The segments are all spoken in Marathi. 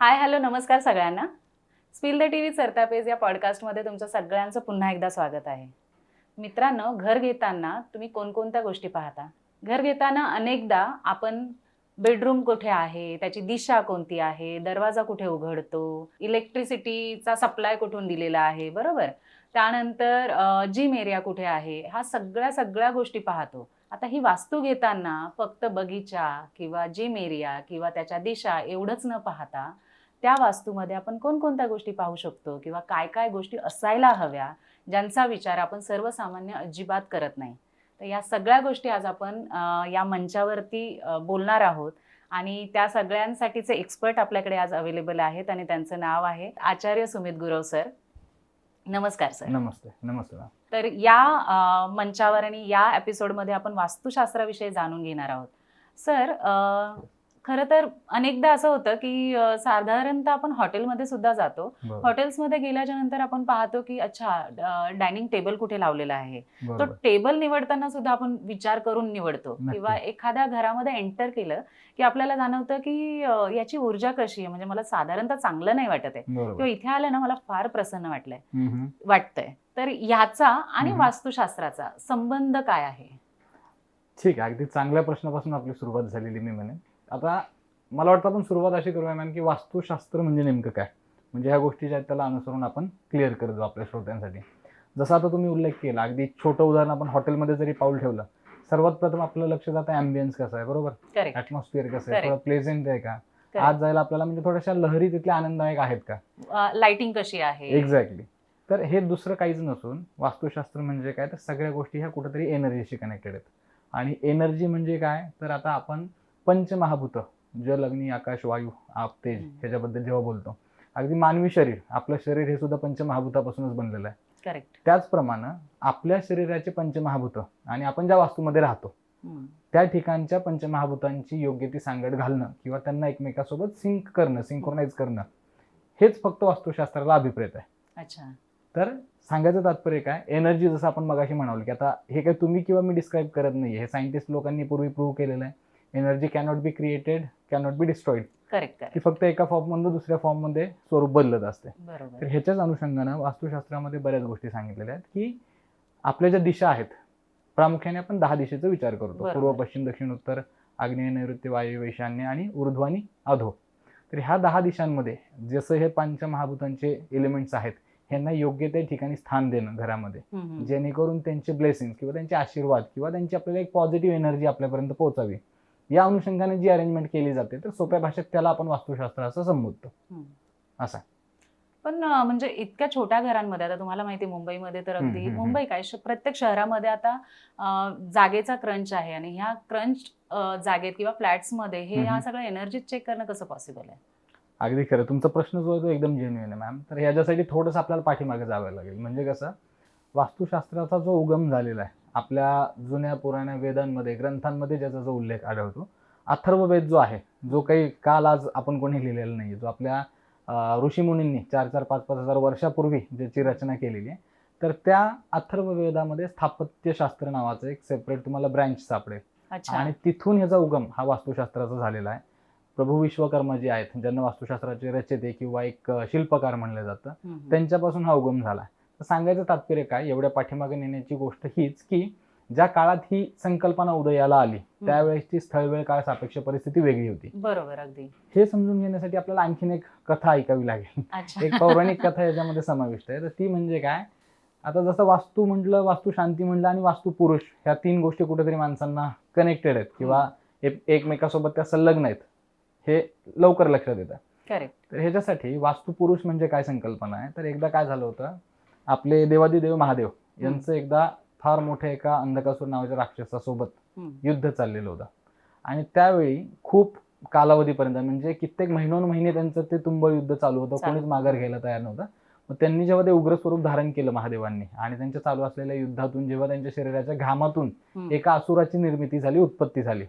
हाय हॅलो नमस्कार सगळ्यांना. स्पिल द टीव्ही चरता पेज या पॉडकास्टमध्ये तुमचं सगळ्यांचं पुन्हा एकदा स्वागत आहे. मित्रांनो, घर घेताना तुम्ही कोणकोणत्या गोष्टी पाहता? घर घेताना अनेकदा आपण बेडरूम कुठे आहे, त्याची दिशा कोणती आहे, दरवाजा कुठे उघडतो, इलेक्ट्रिसिटीचा सप्लाय कुठून दिलेला आहे, बरोबर? त्यानंतर जिम एरिया कुठे आहे, ह्या सगळ्या गोष्टी पाहतो. आता ही वास्तू घेताना फक्त बगीचा किंवा जिम एरिया किंवा त्याच्या दिशा एवढंच न पाहता त्या वास्तूमध्ये आपण कोणकोणत्या गोष्टी पाहू शकतो किंवा काय काय गोष्टी असायला हव्या, ज्यांचा विचार आपण सर्वसामान्य अजिबात करत नाही. तर या सगळ्या गोष्टी आज आपण या मंचावरती बोलणार आहोत आणि त्या सगळ्यांसाठीचे एक्सपर्ट आपल्याकडे आज अवेलेबल आहेत आणि त्यांचं नाव आहे आचार्य सुमित गुरव सर. नमस्कार सर. नमस्ते. नमस्ते. तर या मंचावर आणि या एपिसोडमध्ये आपण वास्तुशास्त्राविषयी जाणून घेणार आहोत. सर, खरं तर अनेकदा असं होतं की साधारणतः आपण हॉटेलमध्ये सुद्धा जातो. हॉटेल्समध्ये गेल्याच्या नंतर आपण पाहतो की अच्छा डायनिंग टेबल कुठे लावलेला आहे. तो टेबल निवडताना सुद्धा आपण विचार करून निवडतो. किंवा एखाद्या घरामध्ये एंटर केलं की आपल्याला जाणवतं की याची ऊर्जा कशी आहे, म्हणजे मला साधारणतः चांगलं नाही वाटत आहे किंवा इथे आलं ना मला फार प्रसन्न वाटतंय. तर ह्याचा आणि वास्तुशास्त्राचा संबंध काय आहे? ठीक आहे, अगदी चांगल्या प्रश्नापासून आपली सुरुवात झालेली मी म्हणेन. आता मला वाटतं आपण सुरुवात अशी करूया मॅम की वास्तुशास्त्र म्हणजे नेमकं काय, म्हणजे ह्या गोष्टी ज्या आहेत त्याला अनुसरून आपण क्लिअर करतो आपल्या श्रोत्यांसाठी. जसं आता तुम्ही उल्लेख केला, अगदी छोटं उदाहरण, आपण हॉटेलमध्ये जरी पाऊल ठेवलं, सर्वात प्रथम आपलं लक्ष जातं ॲम्बियन्स कसं आहे, बरोबर, ॲटमॉस्फिअर कसं आहे, थोडं प्लेझेंट आहे का, आज जायला आपल्याला म्हणजे थोड्याशा लहरी तिथल्या आनंददायक आहेत का, लाइटिंग कशी आहे. एक्झॅक्टली. तर हे दुसरं काहीच नसून वास्तुशास्त्र म्हणजे काय, तर सगळ्या गोष्टी ह्या कुठेतरी एनर्जीशी कनेक्टेड आहेत. आणि एनर्जी म्हणजे काय, तर आता आपण पंचमहाभूत, जल, अग्नी, आकाश, वायू, आप, तेज ह्याच्याबद्दल जेव्हा बोलतो, अगदी मानवी शरीर, आपलं शरीर हे सुद्धा पंचमहाभूतापासूनच बनलेलं आहे. करेक्ट. त्याचप्रमाणे आपल्या शरीराचे पंचमहाभूत आणि आपण ज्या वास्तूमध्ये राहतो त्या ठिकाणच्या पंचमहाभूतांची योग्य ती सांगड घालणं किंवा त्यांना एकमेकासोबत सिंक करणं, सिंक्रोनाइज करणं, हेच फक्त वास्तुशास्त्राला अभिप्रेत आहे. अच्छा. तर सांगायचं तात्पर्य काय, एनर्जी जसं आपण मगाशी म्हणालो की आता हे काय तुम्ही किंवा मी डिस्क्राईब करत नाही, हे सायंटिस्ट लोकांनी पूर्वी प्रूव्ह केलेलं आहे. Energy cannot be created, cannot be destroyed. Correct. की फक्त एका फॉर्ममधून दुसऱ्या फॉर्ममध्ये स्वरूप बदलत असते. बरोबर. तर ह्याच्याच अनुषंगानं वास्तुशास्त्रामध्ये बऱ्याच गोष्टी सांगितलेल्या आहेत की आपल्या ज्या दिशा आहेत, प्रामुख्याने आपण 10 दिशेचा विचार करतो, पूर्व, पश्चिम, दक्षिण, उत्तर, आग्नेय, नैऋत्य, वायव्य, ईशान्य आणि ऊर्ध्व आणि अधो. तर ह्या 10 दिशांमध्ये जसं हे पंचमहाभूतांचे एलिमेंट्स आहेत, ह्यांना योग्य त्या ठिकाणी स्थान देणं घरामध्ये, जेणेकरून त्यांचे ब्लेसिंग किंवा त्यांचे आशीर्वाद किंवा त्यांची आपल्याला एक पॉझिटिव्ह एनर्जी आपल्यापर्यंत पोहोचावी, या अनुषंगाने जी अरेंजमेंट केली जाते, तर सोप्या भाषेत त्याला आपण वास्तुशास्त्र असं संबोधतो. असं. पण म्हणजे इतक्या छोट्या घरांमध्ये, आता तुम्हाला माहिती मुंबईमध्ये तर अगदी मुंबई काय प्रत्येक शहरामध्ये आता जागेचा क्रंच आहे आणि ह्या क्रंच जागेत किंवा फ्लॅट्समध्ये हे ह्या सगळं एनर्जी चेक करणं कसं पॉसिबल आहे? अगदी खरं, तुमचा प्रश्न जो आहे तो एकदम जेन्युइन आहे मॅम. तर ह्याच्यासाठी थोडंसं आपल्याला पाठीमागे जावं लागेल. म्हणजे कसं, वास्तुशास्त्राचा जो उगम झालेला आहे आपल्या जुन्या पुराण्या वेदांमध्ये, ग्रंथांमध्ये ज्याचा जो उल्लेख आढळतो, अथर्ववेद जो आहे, जो काही काल आज आपण कोणी लिहिलेला नाही, जो आपल्या ऋषीमुनींनी 4,000, 5,000, 5,000 वर्षापूर्वी ज्याची रचना केलेली आहे, तर त्या अथर्ववेदामध्ये स्थापत्यशास्त्र नावाचं एक सेपरेट तुम्हाला ब्रँच सापडेल. आणि तिथून ह्याचा उगम हा वास्तुशास्त्राचा झालेला आहे. प्रभू विश्वकर्मा जे आहेत, ज्यांना वास्तुशास्त्राचे रचयिते किंवा एक शिल्पकार म्हणलं जातं, त्यांच्यापासून हा उगम झाला. तर सांगायचं तात्पर्य काय, एवढ्या पाठीमागे नेण्याची गोष्ट हीच की ज्या काळात ही संकल्पना उदयाला आली त्यावेळेसची स्थळ, वेळ, काळ, सापेक्ष परिस्थिती वेगळी होती. बरोबर. अगदी. हे समजून घेण्यासाठी आपल्याला आणखीन एक कथा ऐकावी लागेल. एक पौराणिक कथा याच्यामध्ये समाविष्ट आहे. तर ती म्हणजे काय, आता जसं वास्तू म्हटलं, वास्तू शांती म्हटलं आणि वास्तू पुरुष, ह्या 3 गोष्टी कुठेतरी माणसांना कनेक्टेड आहेत किंवा एकमेकासोबत त्या संलग्न आहेत, हे लवकर लक्षात येतं. करेक्ट. तर ह्याच्यासाठी वास्तू पुरुष म्हणजे काय संकल्पना आहे, तर एकदा काय झालं होतं, आपले देवादिदेव महादेव यांचं एकदा फार मोठ्या एका अंधकासूर नावाच्या राक्षसासोबत युद्ध चाललेलं होतं. आणि त्यावेळी खूप कालावधीपर्यंत, म्हणजे कित्येक महिने त्यांचं ते तुंबळ युद्ध चालू होतं, कोणीच माघार घ्यायला तयार नव्हतं. मग त्यांनी जेव्हा ते उग्र स्वरूप धारण केलं महादेवांनी, आणि त्यांच्या चालू असलेल्या युद्धातून जेव्हा त्यांच्या शरीराच्या घामातून एका असुराची निर्मिती झाली, उत्पत्ती झाली,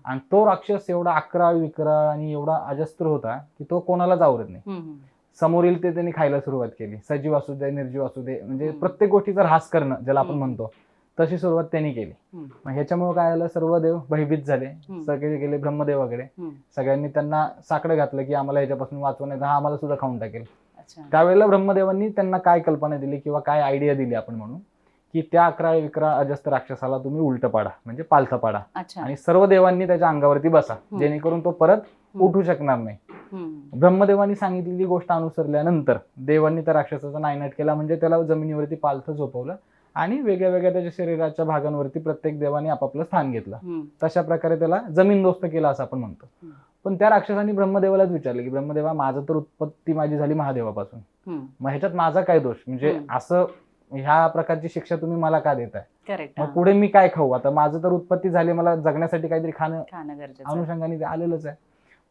आणि तो राक्षस एवढा अकराळ विकराळ आणि एवढा अजस्त्र होता की तो कोणालाच आवरत नाही. समोर येईल ते त्यांनी खायला सुरुवात केली, सजीव असू दे, निर्जीव असू दे, म्हणजे प्रत्येक गोष्टीचा ऱ्हास करणं ज्याला आपण म्हणतो, तशी सुरुवात त्यांनी केली. मग ह्याच्यामुळे काय झालं, सर्व देव भयभीत झाले, सगळे गेले ब्रह्मदेवाकडे. सगळ्यांनी त्यांना साकडं घातलं की आम्हाला ह्याच्यापासून वाचवा, नाही तर हा आम्हाला सुद्धा खाऊन टाकेल. त्यावेळेला ब्रह्मदेवांनी त्यांना काय कल्पना दिली किंवा काय आयडिया दिली आपण म्हणू, की त्या 11 विक्रा अजस्त राक्षसाला तुम्ही उलट पाडा, म्हणजे पालथा पाडा, आणि सर्व देवांनी त्याच्या अंगावरती बसा, जेणेकरून तो परत उठू शकणार नाही. ब्रह्मदेवांनी सांगितलेली गोष्ट अनुसरल्यानंतर देवांनी त्या राक्षसाचा नायनाट केला, म्हणजे त्याला जमिनीवरती पालथं झोपवलं आणि वेगळ्या वेगळ्या त्याच्या शरीराच्या भागांवरती प्रत्येक देवाने आपापलं स्थान घेतलं. तशा प्रकारे त्याला जमीनदोस्त केलं असं आपण म्हणतो. पण त्या राक्षसांनी ब्रह्मदेवालाच विचारलं की ब्रह्मदेवा, माझं तर उत्पत्ती माझी झाली महादेवापासून, मग ह्याच्यात माझा काय दोष, म्हणजे असं ह्या प्रकारची शिक्षा तुम्ही मला का देताय, मग पुढे मी काय खाऊ, आता माझं तर उत्पत्ती झाली, मला जगण्यासाठी काहीतरी खाणं अनुषंगाने आलेलंच आहे.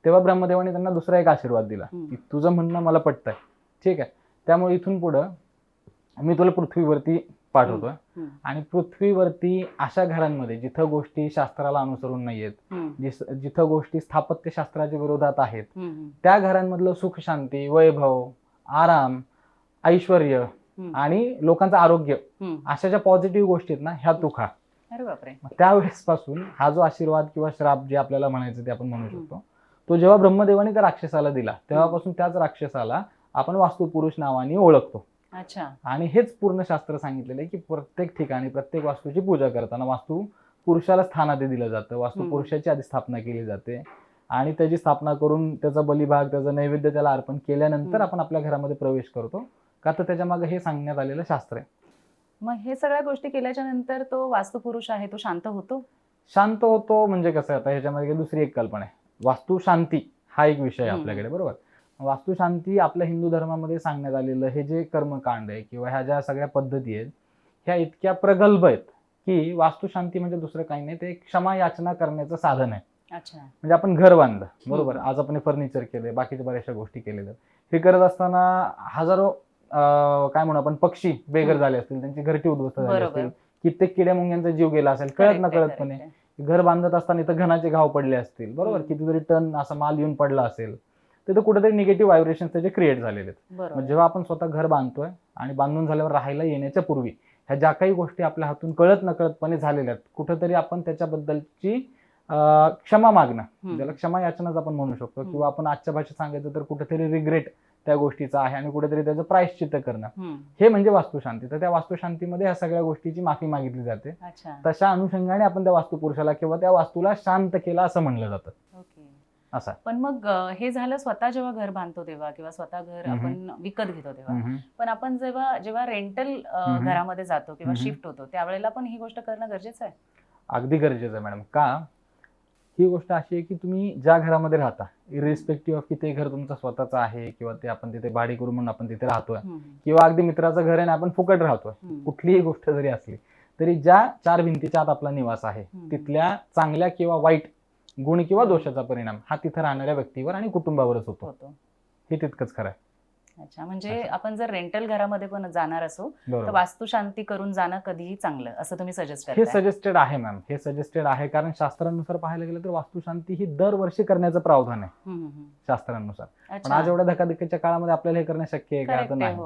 तेव्हा ब्रह्मदेवाने त्यांना दुसरा एक आशीर्वाद दिला की तुझं म्हणणं मला पटतंय, ठीक आहे, त्यामुळे इथून पुढं मी तुला पृथ्वीवरती पाठवतोय, आणि पृथ्वीवरती अशा घरांमध्ये जिथं गोष्टी शास्त्राला अनुसरून नाहीयेत, जिथं गोष्टी स्थापत्य शास्त्राच्या विरोधात आहेत, त्या घरांमधलं सुख शांती, वैभव, आराम, ऐश्वर्य आणि लोकांचं आरोग्य, अशा ज्या पॉझिटिव्ह गोष्टी आहेत ना, ह्या तू खा. त्यावेळेस पासून हा जो आशीर्वाद किंवा श्राप जे आपल्याला म्हणायचं ते आपण म्हणू शकतो, तो जेव्हा ब्रह्मदेवाने त्या राक्षसाला दिला तेव्हापासून त्याच राक्षसाला आपण वास्तुपुरुष नावाने ओळखतो. आणि हेच पूर्ण शास्त्र सांगितलेलं आहे की प्रत्येक ठिकाणी प्रत्येक वास्तूची पूजा करताना वास्तू पुरुषाला स्थान आधी दिलं जातं, वास्तू पुरुषाची आधी स्थापना केली जाते, आणि त्याची स्थापना करून त्याचा बलिभाग, त्याचं नैवेद्य त्याला अर्पण केल्यानंतर आपण आपल्या घरामध्ये प्रवेश करतो, का तर त्याच्या मागे हे सांगण्यात आलेलं शास्त्र आहे. मग हे सगळ्या गोष्टी केल्याच्या नंतर तो वास्तुपुरुष आहे तो शांत होतो? शांत होतो म्हणजे कसं, आता ह्याच्यामध्ये दुसरी एक कल्पना आहे, वास्तू शांती हा एक विषय आहे आपल्याकडे, बरोबर. वास्तू शांती आपल्या हिंदू धर्मामध्ये सांगण्यात आलेलं हे जे कर्मकांड आहे किंवा ह्या ज्या सगळ्या पद्धती आहेत ह्या इतक्या प्रगल्भ आहेत की वास्तुशांती म्हणजे दुसरं काही नाही, ते क्षमा याचना करण्याचं साधन आहे. म्हणजे आपण घर बांधलं, बरोबर, आज आपण फर्निचर केले, बाकीच्या बऱ्याचशा गोष्टी केलेल्या, हे करत असताना हजारो काय म्हणू आपण पक्षी बेघर झाले असतील, त्यांची घरटी उद्ध्वस्त झाली असतील, कित्येक किड्या मुंग्यांचा जीव गेला असेल कळत न कळतपणे, घर बांधत असताना इथं घनाचे घाव पडले असतील, बरोबर, कितीतरी टन असा माल येऊन पडला असेल, तिथं कुठेतरी निगेटिव्ह व्हायब्रेशन त्याचे क्रिएट झालेले आहेत. मग जेव्हा आपण स्वतः घर बांधतोय आणि बांधून झाल्यावर राहायला येण्याच्या पूर्वी ह्या ज्या काही गोष्टी आपल्या हातून कळत नकळतपणे झालेल्या आहेत, कुठेतरी आपण त्याच्याबद्दलची क्षमा मागणं, ज्याला क्षमा याचनाच आपण म्हणू शकतो, किंवा आपण आजच्या भाषेत सांगायचं तर कुठेतरी रिग्रेट त्या गोष्टीचा आहे आणि कुठेतरी त्याचं प्रायश्चित्त करणं, हे म्हणजे वास्तुशांती. तर त्या वास्तुशांतीमध्ये ह्या सगळ्या गोष्टीची माफी मागितली जाते. तशा अनुषंगाने आपण त्या वास्तुपुरुषाला किंवा त्या वास्तूला शांत केला असं म्हणलं जातं. असं. पण मग हे झालं स्वतः जेव्हा घर बांधतो तेव्हा किंवा स्वतः घर आपण विकत घेतो तेव्हा, पण आपण जेव्हा रेंटल घरामध्ये जातो किंवा शिफ्ट होतो त्यावेळेला पण ही गोष्ट करणं गरजेचं आहे? अगदी गरजेचं आहे मॅडम. का, ही गोष्ट अशी आहे की तुम्ही ज्या घरामध्ये राहता, इरिस्पेक्टिव्ह ऑफ की ते घर तुमचं स्वतःचं आहे किंवा ते आपण तिथे भाडे करून म्हणून आपण तिथे राहतोय, किंवा अगदी मित्राचं घर आहे आणि आपण फुकट राहतोय, कुठलीही गोष्ट जरी असली तरी ज्या 4 भिंतीच्या आत आपला निवास आहे तिथल्या चांगल्या किंवा वाईट गुण किंवा दोषाचा परिणाम हा तिथे राहणाऱ्या व्यक्तीवर आणि कुटुंबावरच होतो, हे तितकंच खरं आहे. अच्छा, म्हणजे आपण जर रेंटल घरामध्ये पण जाणार असो तर वास्तुशांती करून जाणं कधीही चांगलं असं तुम्ही सजेस्ट करताय? हे सजेस्टेड आहे मॅम, हे सजेस्टेड आहे, कारण शास्त्रानुसार पाहायला गेलं तर वास्तुशांती ही दरवर्षी करण्याचं प्रावधान आहे शास्त्रानुसार. पण आज एवढ्या धकाधकीच्या काळामध्ये आपल्याला हे करणं शक्य आहे का? तर नाही.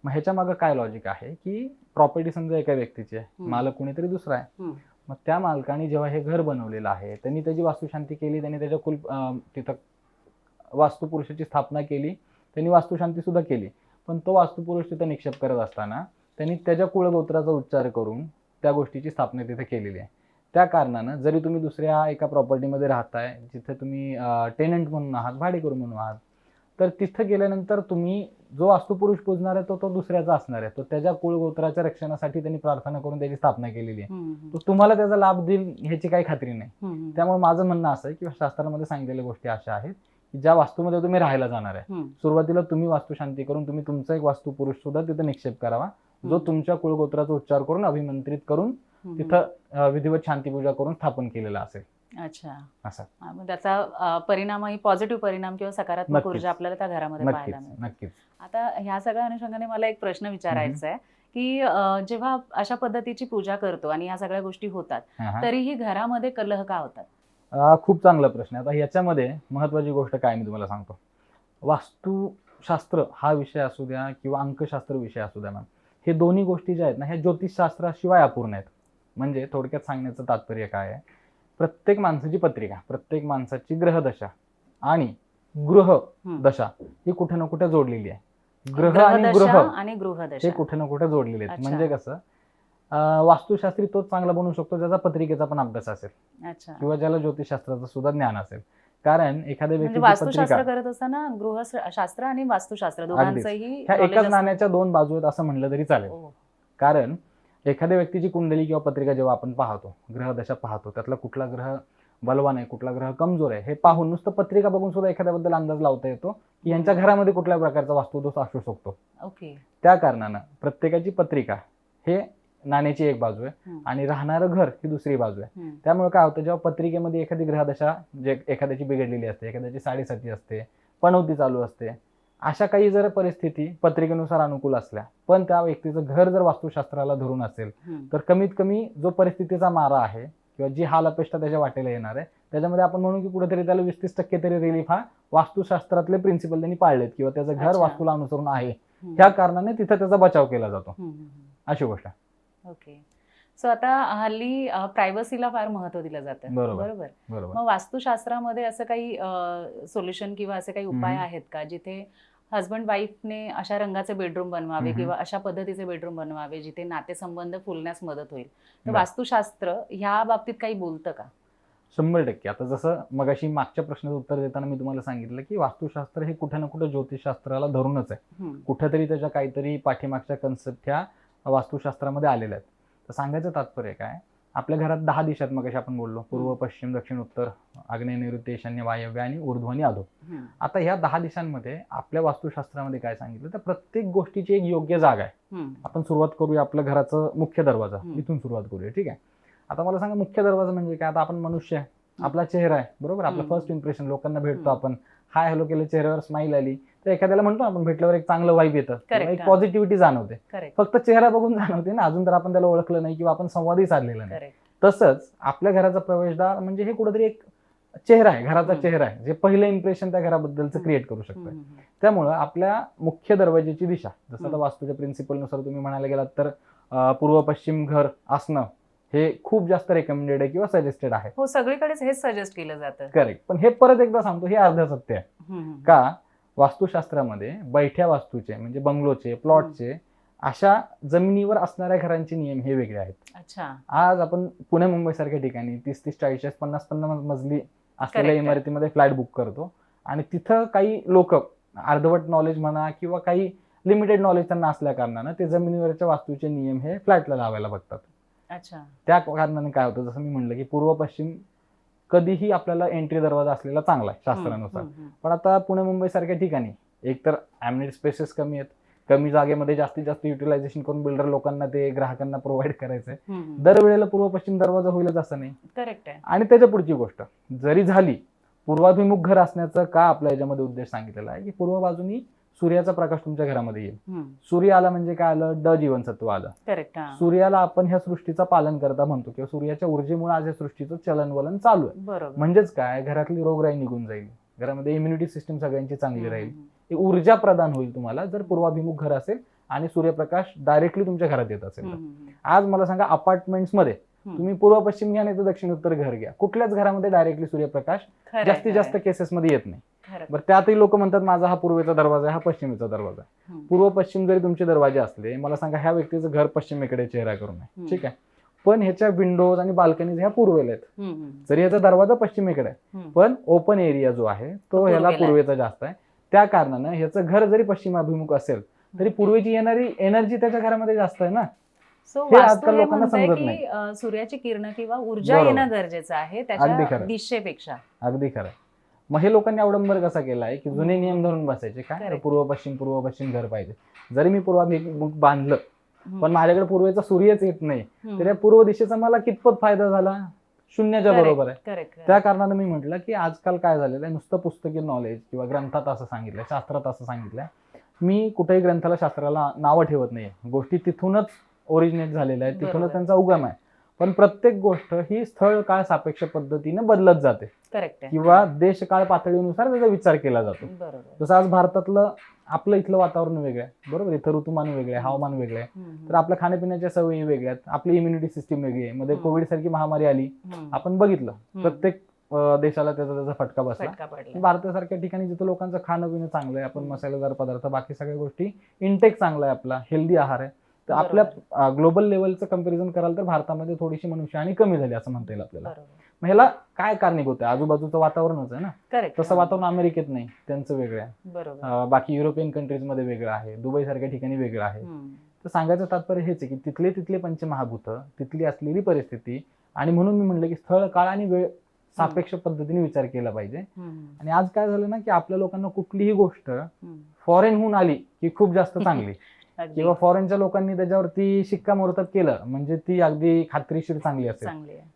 मग ह्याच्या मागे काय लॉजिक आहे की प्रॉपर्टी समजा एका व्यक्तीची आहे, मालक कुणीतरी दुसरा आहे, मग त्या मालकाने जेव्हा हे घर बनवलेलं आहे त्यांनी त्याची वास्तुशांती केली, त्यांनी त्याच्या तिथं वास्तुपुरुषाची स्थापना केली, त्यांनी वास्तुशांती सुद्धा केली, पण तो वास्तुपुरुष तिथं निक्षेप करत असताना त्यांनी त्याच्या कुळगोत्राचा उच्चार करून त्या गोष्टीची स्थापना तिथे केलेली आहे. त्या कारणानं जरी तुम्ही दुसऱ्या एका प्रॉपर्टीमध्ये राहताय जिथे तुम्ही टेनंट म्हणून आहात, भाडेकरू म्हणून आहात, तर तिथं गेल्यानंतर तुम्ही जो वास्तुपुरुष पूजणार आहे तो दुसऱ्याचा असणार आहे, तो त्याच्या कुळगोत्राच्या रक्षणासाठी त्यांनी प्रार्थना करून त्याची स्थापना केलेली आहे, तो तुम्हाला त्याचा लाभ देईल ह्याची काही खात्री नाही. त्यामुळे माझं म्हणणं असं आहे की शास्त्रामध्ये सांगितलेल्या गोष्टी अशा आहेत की ज्या वास्तूमध्ये तुम्ही राहायला जाणार आहे, सुरुवातीला तुम्ही वास्तुशांती करून तुम्ही तुमचा एक वास्तुपुरुष सुद्धा तिथे निक्षेप करावा, जो तुमच्या कुळगोत्राचा उच्चार करून अभिमंत्रित करून तिथं विधिवत शांतीपूजा करून स्थापन केलेला असेल. अच्छा, असं. मग त्याचा परिणामही पॉझिटिव्ह परिणाम किंवा सकारात्मक ऊर्जा आपल्याला त्या घरामध्ये पाहायला मिळते. नक्कीच. आता ह्या सगळ्या अनुषंगाने मला एक प्रश्न विचारायचा आहे की जेव्हा अशा पद्धतीची पूजा करतो आणि ह्या सगळ्या गोष्टी होतात तरीही घरामध्ये कलह का होतात? खूप चांगला प्रश्न आहे. आता ह्याच्यामध्ये महत्वाची गोष्ट काय मी तुम्हाला सांगतो, वास्तुशास्त्र हा विषय असू द्या किंवा अंकशास्त्र विषय असू द्या मॅम, हे दोन्ही गोष्टी ज्या आहेत ना ह्या ज्योतिषशास्त्राशिवाय अपूर्ण आहेत. म्हणजे थोडक्यात सांगण्याचं तात्पर्य काय आहे, प्रत्येक माणसाची पत्रिका, प्रत्येक माणसाची ग्रहदशा आणि ग्रह दशा ही कुठे ना कुठे जोडलेली आहे. ग्रह आणि ग्रह आणि गृहदशा हे कुठे ना कुठे जोडलेले आहेत. अच्छा. म्हणजे कसं वास्तुशास्त्री तोच चांगला बनू शकतो ज्याचा पत्रिकेचा पण अभ्यास असेल अच्छा. किंवा ज्याला ज्योतिषशास्त्राचं सुद्धा ज्ञान असेल. कारण एखाद्या म्हणजे व्यक्तीची वास्तुशास्त्र पत्रिका करत असताना गृहशास्त्र आणि वास्तुशास्त्र दोघांचंही ह्या knowledge एकाच असतं. नाण्याच्या दोन बाजू आहेत असं म्हणलं तरी चालेल. ओ, कारण एखाद्या व्यक्तीची कुंडली किंवा पत्रिका जेव्हा आपण पाहतो, ग्रहदशा पाहतो, त्यातला कुठला ग्रह बलवान आहे, कुठला ग्रह कमजोर आहे, हे पाहून नुसतं पत्रिका बघून सुद्धा एखाद्याबद्दल अंदाज लावता येतो की यांच्या घरामध्ये कुठल्या प्रकारचा वास्तुदोष असू शकतो. ओके. त्या कारणानं प्रत्येकाची पत्रिका हे नाण्याची एक बाजू आहे आणि राहणारं घर ही दुसरी बाजू आहे. त्यामुळे काय होतं, जेव्हा पत्रिकेमध्ये एखादी ग्रहदशा जे एखाद्याची बिघडलेली असते, एखाद्याची साडेसाती असते, पनौती चालू असते, अशा काही जर परिस्थिती पत्रिकेनुसार अनुकूल असल्या पण त्या व्यक्तीचं घर जर वास्तुशास्त्राला धरून असेल तर कमीत कमी जो परिस्थितीचा मारा आहे किंवा जी हाल अपेष्टा त्याच्या वाटेला येणार आहे त्याच्यामध्ये आपण म्हणू की कुठेतरी त्याला 20-30% तरी रिलीफ हा वास्तुशास्त्रातले प्रिन्सिपल त्यांनी पाळलेत किंवा त्याचं घर अच्छा. वास्तूला अनुसरून आहे, ह्या कारणाने तिथं त्याचा बचाव केला जातो. अशी गोष्ट आहे. ओके. सो आता हल्ली प्रायव्हसीला फार महत्व दिलं जातं. बरोबर. बरोबर. मग वास्तुशास्त्रामध्ये असं काही सोल्युशन किंवा असे काही उपाय आहेत का जिथे हजबंड वाईफने अशा रंगाचे बेडरूम बनवावे किंवा अशा पद्धतीचे बेडरूम बनवावे जिथे नातेसंबंध फुलण्यास मदत होईल, तर वास्तुशास्त्र ह्या बाबतीत काही बोलतं का? 100%. आता जसं मगाशी मागच्या प्रश्नाचं उत्तर देताना मी तुम्हाला सांगितलं की वास्तुशास्त्र हे कुठे ना कुठे ज्योतिषशास्त्राला धरूनच आहे. कुठेतरी त्याच्या काहीतरी पाठीमागच्या कन्सेप्ट ह्या वास्तुशास्त्रामध्ये आलेल्या आहेत. तर सांगायचं तात्पर्य काय, आपल्या घरात 10 दिशा आहेत. मगाशी आपण बोललो पूर्व, पश्चिम, दक्षिण, उत्तर, आग्नेय, नैऋत्य, ईशान्य, वायव्य आणि ऊर्ध्व आणि अधो. आता ह्या 10 दिशांमध्ये आपल्या वास्तुशास्त्रामध्ये काय सांगितलं तर प्रत्येक गोष्टीची एक योग्य जागा आहे. आपण सुरुवात करूया आपल्या घराचं मुख्य दरवाजा, इथून सुरुवात करूया. ठीक आहे. आता मला सांगा मुख्य दरवाजा म्हणजे काय. आता आपण मनुष्य आहे, आपला चेहरा आहे, बरोबर, आपलं फर्स्ट इम्प्रेशन, लोकांना भेटतो आपण, हाय हॅलो केलं, चेहऱ्यावर स्माईल आली तर एखाद्याला म्हणतो आपण भेटल्यावर एक चांगलं वाईब येतं, एक पॉझिटिव्हिटी जाणवते. फक्त चेहरा बघून जाणवते ना, अजून तर आपण त्याला ओळखलं नाही किंवा आपण संवादही साधलेला नाही. तसंच आपल्या घराचा प्रवेशद्वार म्हणजे हे कुठेतरी एक चेहरा आहे, घराचा चेहरा आहे, जे पहिलं इम्प्रेशन त्या घराबद्दलचं क्रिएट करू शकतं. त्यामुळं आपल्या मुख्य दरवाजाची दिशा, जसं आता वास्तूच्या प्रिन्सिपलनुसार तुम्ही म्हणायला गेलात तर पूर्व पश्चिम घर असणं हे खूप जास्त रेकमेंडेड आहे किंवा सजेस्टेड आहे. हो, सगळीकडेच हेच सजेस्ट केलं जातं. करेक्ट. पण हे परत एकदा सांगतो, हे अर्ध सत्य आहे. का वास्तुशास्त्रामध्ये बैठ्या वास्तूचे म्हणजे बंगलोचे, प्लॉटचे, अशा जमिनीवर असणाऱ्या घरांचे नियम हे वेगळे आहेत. अच्छा. आज आपण पुणे मुंबई सारख्या ठिकाणी 30-30, 40-40, 50-50 मजली असलेल्या इमारतीमध्ये फ्लॅट बुक करतो आणि तिथं काही लोक अर्धवट नॉलेज म्हणा किंवा काही लिमिटेड नॉलेज त्यांना असल्या कारणानं ते जमिनीवरच्या वास्तूचे नियम हे फ्लॅटला लावायला बघतात. अच्छा. त्या कारणाने काय होतं, जसं मी म्हणलं की पूर्व पश्चिम कधीही आपल्याला एंट्री दरवाजा असलेला चांगला आहे शास्त्रानुसार. पण आता पुणे मुंबई सारख्या ठिकाणी एकतर ॲम्युनिटी स्पेसेस कमी आहेत, कमी जागेमध्ये जास्तीत जास्त युटिलायझेशन करून बिल्डर लोकांना ते ग्राहकांना प्रोव्हाइड करायचंय. दरवेळेला पूर्व पश्चिम दरवाजा होईलच असं नाही. करेक्ट आहे. आणि त्याच्या पुढची गोष्ट जरी झाली, पूर्वाभिमुख घर असण्याचं का आपल्या याच्यामध्ये उद्देश सांगितलेला आहे की पूर्व बाजूनी सूर्याचा प्रकाश तुमच्या घरामध्ये येईल. सूर्य आला म्हणजे काय आलं, ड जीवनसत्व आलं. करेक्ट. सूर्याला आपण ह्या सृष्टीचा पालन करता म्हणतो किंवा सूर्याच्या ऊर्जेमुळे आज या सृष्टीचं चलनवलन चालू आहे. बरोबर. म्हणजेच काय, घरातली रोगराई निघून जाईल, घरामध्ये इम्युनिटी सिस्टीम सगळ्यांची चांगली राहील, ही ऊर्जा प्रदान होईल तुम्हाला जर पूर्वाभिमुख घर असेल आणि सूर्यप्रकाश डायरेक्टली तुमच्या घरात येत असेल. आज मला सांगा, अपार्टमेंट्स मध्ये तुम्ही पूर्व पश्चिम घ्या नाही तर दक्षिण उत्तर घर घ्या, कुठल्याच घरामध्ये डायरेक्टली सूर्यप्रकाश जास्तीत जास्त केसेस मध्ये येत नाही. बरं, त्यातही लोक म्हणतात माझा हा पूर्वेचा दरवाजा आहे, हा पश्चिमेचा दरवाजा आहे. पूर्व पश्चिम जरी तुमचे दरवाजे असले, मला सांगा ह्या व्यक्तीचं घर पश्चिमेकडे चेहरा करून आहे, ठीक आहे, पण ह्याच्या विंडोज आणि बाल्कनीज ह्या पूर्वेला आहेत. जरी ह्याचा दरवाजा पश्चिमेकडे आहे पण ओपन एरिया जो आहे तो ह्याला पूर्वेचा जास्त आहे. त्या कारणानं ह्याचं घर जरी पश्चिमाभिमुख असेल तरी पूर्वेची येणारी एनर्जी त्याच्या घरामध्ये जास्त आहे ना. हे आजकाल लोकांना समजत नाही. सूर्याची किरण किंवा ऊर्जा येणं गरजेचं आहे त्याच्या दिशेपेक्षा. अगदी खरं. मग हे लोकांनी अवडंबर कसा केलाय की जुने नियम धरून बसायचे, काय पूर्व पश्चिम घर पाहिजे. जरी मी पूर्वाभिमुख बांधलं पण माझ्याकडे पूर्वेचा सूर्यच येत नाही तर या पूर्व दिशेचा मला कितपत फायदा झाला, शून्याच्या बरोबर आहे. त्या कारणानं मी म्हटलं की आजकाल काय झालेलं आहे, नुसतं पुस्तकी नॉलेज किंवा ग्रंथात असं सांगितलंय, शास्त्रात असं सांगितलंय, मी कुठेही ग्रंथाला शास्त्राला नावं ठेवत नाहीये. गोष्टी तिथूनच ओरिजिनेट झालेल्या आहेत, तिथूनच त्यांचा उगम आहे. पण प्रत्येक गोष्ट ही स्थळ काळ सापेक्ष पद्धतीने बदलत जाते किंवा देश काळ पातळीनुसार त्याचा विचार केला जातो. जसं आज भारतातलं आपलं इथलं वातावरण वेगळं आहे, बरोबर, इथं ऋतुमान वेगळे आहे, हवामान वेगळे आहे, तर आपल्या खाण्यापिण्याच्या सवयी वेगळ्या आहेत, आपली इम्युनिटी सिस्टीम वेगळी आहे. मध्ये कोविड सारखी महामारी आली, आपण बघितलं प्रत्येक देशाला त्याचा फटका बसला. फटका पडला. भारतासारख्या ठिकाणी जिथं लोकांचं खाणं पिणं चांगलं आहे, आपण मसालेदार पदार्थ बाकी सगळ्या गोष्टी इंटेक चांगला आहे, आपला हेल्दी आहार आहे, तर आपल्या ग्लोबल लेवलचं कम्पॅरिझन कराल तर भारतामध्ये थोडीशी मनुष्यहानी कमी झाली असं म्हणता येईल आपल्याला. मग ह्याला काय कारणीभूत आहे? आजूबाजूचं वातावरणच आहे ना. करेक्ट. तसं वातावरण अमेरिकेत नाही, त्यांचं वेगळं आहे. बरोबर. बाकी युरोपियन कंट्रीज मध्ये वेगळं आहे, दुबई सारख्या ठिकाणी वेगळं आहे. तर सांगायचं तात्पर्य हेच आहे की तिथले पंचमहाभूत, तिथली असलेली परिस्थिती, आणि म्हणून मी म्हणलं की स्थळ, काळ आणि वेळ सापेक्ष पद्धतीने विचार केला पाहिजे. आणि आज काय झालं ना की आपल्या लोकांना कुठलीही गोष्ट फॉरेनहून आली की खूप जास्त चांगली, किंवा फॉरेनच्या लोकांनी त्याच्यावरती शिक्कामोर्तब केलं म्हणजे ती अगदी खात्रीशीर चांगली असेल,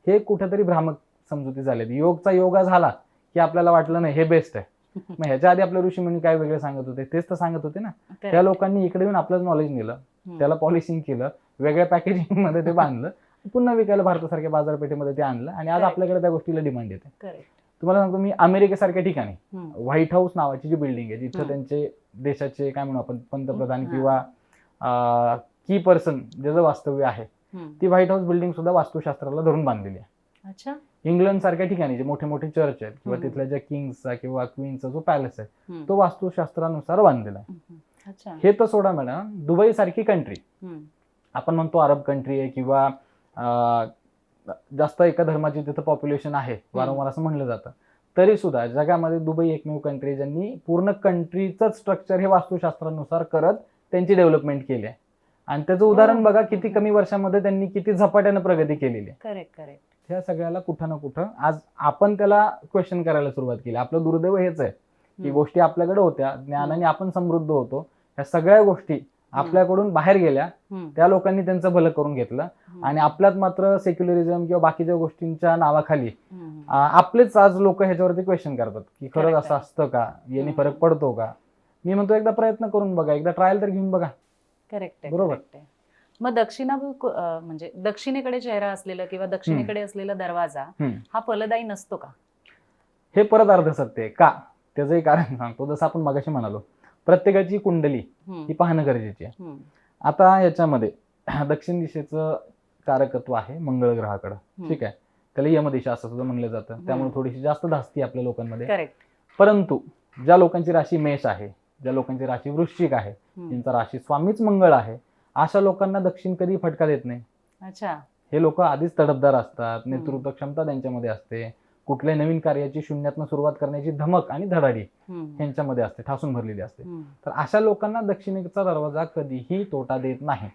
हे कुठेतरी भ्रामक समजुती झाले. योगचा योगा झाला की आपल्याला वाटलं नाही हे बेस्ट आहे. मग ह्याच्या आधी आपल्या ऋषीमुनी काय वेगळे सांगत होते, तेच तर सांगत होते ना. त्या लोकांनी इकडे येऊन आपलंच नॉलेज नेलं, त्याला पॉलिशिंग केलं, वेगळ्या पॅकेजिंग मध्ये ते बांधलं, पुन्हा विकायला भारतासारख्या बाजारपेठेमध्ये ते आणलं, आणि आज आपल्याकडे त्या गोष्टीला डिमांड येते. तुम्हाला सांगतो मी, अमेरिकेसारख्या ठिकाणी व्हाईट हाऊस नावाची जी बिल्डिंग आहे, जिथं त्यांचे देशाचे काय म्हणू आपण पंतप्रधान किंवा की पर्सन ज्याचं वास्तव्य आहे, ती व्हाईट हाऊस बिल्डिंग सुद्धा वास्तुशास्त्राला धरून बांधलेली आहे. अच्छा. इंग्लंड सारख्या ठिकाणी जे मोठे मोठे चर्च आहेत किंवा तिथल्या ज्या किंग्सचा किंवा क्वीनचा जो पॅलेस आहे तो वास्तुशास्त्रानुसार बांधलेला आहे. हे तर सोडा मॅडम, दुबई सारखी कंट्री, आपण म्हणतो अरब कंट्री आहे किंवा जास्त एका धर्माची तिथं पॉप्युलेशन आहे, वारंवार असं म्हणलं जातं, तरी सुद्धा जगामध्ये दुबई एकमेव कंट्री ज्यांनी पूर्ण कंट्रीचं स्ट्रक्चर हे वास्तुशास्त्रानुसार करत त्यांची डेव्हलपमेंट केली आहे. आणि त्याचं उदाहरण बघा, किती कमी वर्षामध्ये त्यांनी किती झपाट्यानं प्रगती केलेली आहे. Correct correct. ह्या सगळ्याला कुठं ना कुठं आज आपण त्याला क्वेश्चन करायला सुरुवात केली. आपलं दुर्दैव हेच आहे की गोष्टी आपल्याकडे होत्या, ज्ञानाने आपण समृद्ध होतो, ह्या सगळ्या गोष्टी आपल्याकडून बाहेर गेल्या, त्या लोकांनी त्यांचं भलं करून घेतलं, आणि आपल्यात मात्र सेक्युलरिझम किंवा बाकीच्या गोष्टींच्या नावाखाली आपलेच आज लोक ह्याच्यावरती क्वेश्चन करतात की खरंच असं असतं का, याने फरक पडतो का. मी म्हणतो एकदा प्रयत्न करून बघा, एकदा ट्रायल तर घेऊन बघा. करेक्ट. बरोबर. मग म्हणजे दक्षिणेकडे चेहरा असलेला किंवा दक्षिणेकडे असलेला दरवाजा हा फलदायी नसतो का? हे परत अर्ध सत्य आहे का, त्याचंही कारण सांगतो. जसं आपण मगाशी म्हणालो, प्रत्येकाची कुंडली ही पाहणं गरजेची आहे. आता याच्यामध्ये दक्षिण दिशेचं कारकत्व आहे मंगळ ग्रहाकडं, ठीक आहे, त्याला यमदिशा असं सुद्धा म्हणलं जातं, त्यामुळे थोडीशी जास्त धास्ती आपल्या लोकांमध्ये. करेक्ट. परंतु ज्या लोकांची राशी मेष आहे, ज्या लोकांची राशी वृश्चिक आहे, ज्यांचा राशी स्वामीच मंगळ आहे, अशा लोकांना दक्षिण कधी फटका देत नाही. अच्छा. हे लोक आधीच तडफदार असतात, नेतृत्व क्षमता त्यांच्यामध्ये असते, कुठल्याही नवीन कार्याची शून्यातनं सुरुवात करण्याची धमक आणि धडाडी यांच्यामध्ये असते, ठासून भरलेली असते. तर अशा लोकांना दक्षिणेचा दरवाजा कधीही तोटा देत नाही.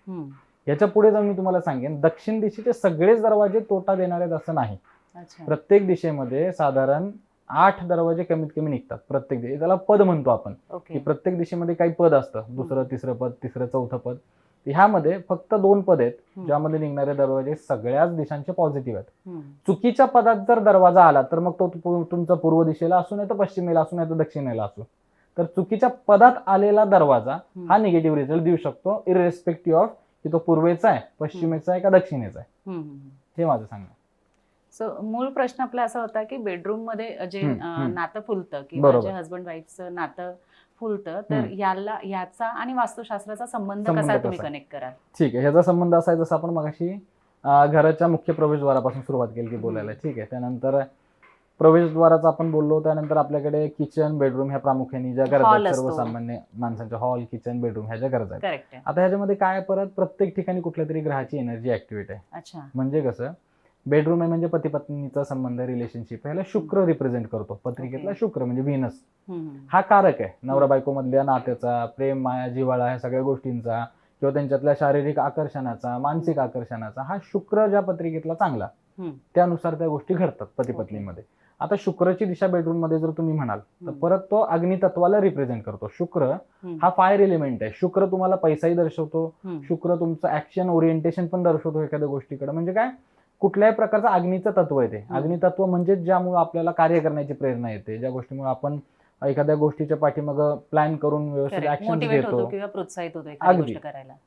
याच्या पुढे जाऊन मी तुम्हाला सांगेन, दक्षिण दिशेचे सगळेच दरवाजे तोटा देणारे असं नाही. प्रत्येक दिशेमध्ये साधारण 8 दरवाजे कमीत कमी निघतात प्रत्येक दिशे. त्याला पद म्हणतो आपण, की प्रत्येक दिशेमध्ये काही पद असतं, दुसरं तिसरं पद, तिसरं चौथं पद. ह्यामध्ये फक्त 2 पद आहेत ज्यामध्ये निघणारे दरवाजे सगळ्याच दिशांचे पॉझिटिव्ह आहेत. चुकीच्या पदात जर दरवाजा आला तर मग तो तुमचा पूर्व दिशेला असू, नाही तर पश्चिमेला असू, नाही तर दक्षिणेला असू. तर चुकीच्या पदात आलेला दरवाजा हा निगेटिव्ह रिझल्ट देऊ शकतो, इररेस्पेक्टिव्ह ऑफ की तो पूर्वेचा आहे, पश्चिमेचा आहे का दक्षिणेचा आहे. हे माझं सांगणं. सो मूळ प्रश्न आपला असा होता की बेडरूम मध्ये जे नातं फुलतं किंवा जे हजबंड वाईफचं नातं फुलतं, तर याचा आणि वास्तुशास्त्राचा संबंध कसा तुम्ही कनेक्ट कराल? ठीक आहे, ह्याचा संबंध असा आहे, जसं आपण मगाशी घराच्या मुख्य प्रवेशद्वारापासून सुरुवात केली की बोलायला, ठीक आहे. त्यानंतर प्रवेशद्वाराचा आपण बोललो, त्यानंतर आपल्याकडे किचन, बेडरूम ह्या प्रामुख्याने ज्या गरजा आहेत, सर्वसामान्य माणसांच्या हॉल, किचन, बेडरूम ह्या ज्या गरजा आहेत. आता ह्याच्यामध्ये काय, परत प्रत्येक ठिकाणी कुठल्या तरी ग्रहाची एनर्जी ऍक्टिव्हेट आहे. म्हणजे कसं, बेडरूम आहे म्हणजे पती पत्नीचा संबंध, रिलेशनशिप, ह्याला शुक्र रिप्रेझेंट करतो. पत्रिकेतला शुक्र म्हणजे व्हीनस हा कारक आहे नवरा बायको मधल्या नात्याचा, प्रेम, माया, जिव्हाळा ह्या सगळ्या गोष्टींचा, किंवा त्यांच्यातल्या शारीरिक आकर्षणाचा, मानसिक आकर्षणाचा. हा शुक्र ज्या पत्रिकेतला चांगला, त्यानुसार त्या गोष्टी घडतात पती पत्नीमध्ये. आता शुक्रची दिशा बेडरूम मध्ये जर तुम्ही म्हणाल तर परत तो अग्नितत्वाला रिप्रेझेंट करतो. शुक्र हा फायर एलिमेंट आहे. शुक्र तुम्हाला पैसाही दर्शवतो, शुक्र तुमचं ऍक्शन ओरिएंटेशन पण दर्शवतो एखाद्या गोष्टीकडे. म्हणजे काय, कुठल्याही प्रकारचं अग्नीचं तत्व येते. अग्नितत्व म्हणजे ज्यामुळे आपल्याला कार्य करण्याची प्रेरणा येते, ज्या गोष्टीमुळे आपण एखाद्या गोष्टीच्या पाठीमाग प्लॅन करून व्यवस्थित ऍक्शन घेतो किंवा प्रोत्साहित होतो अगदी.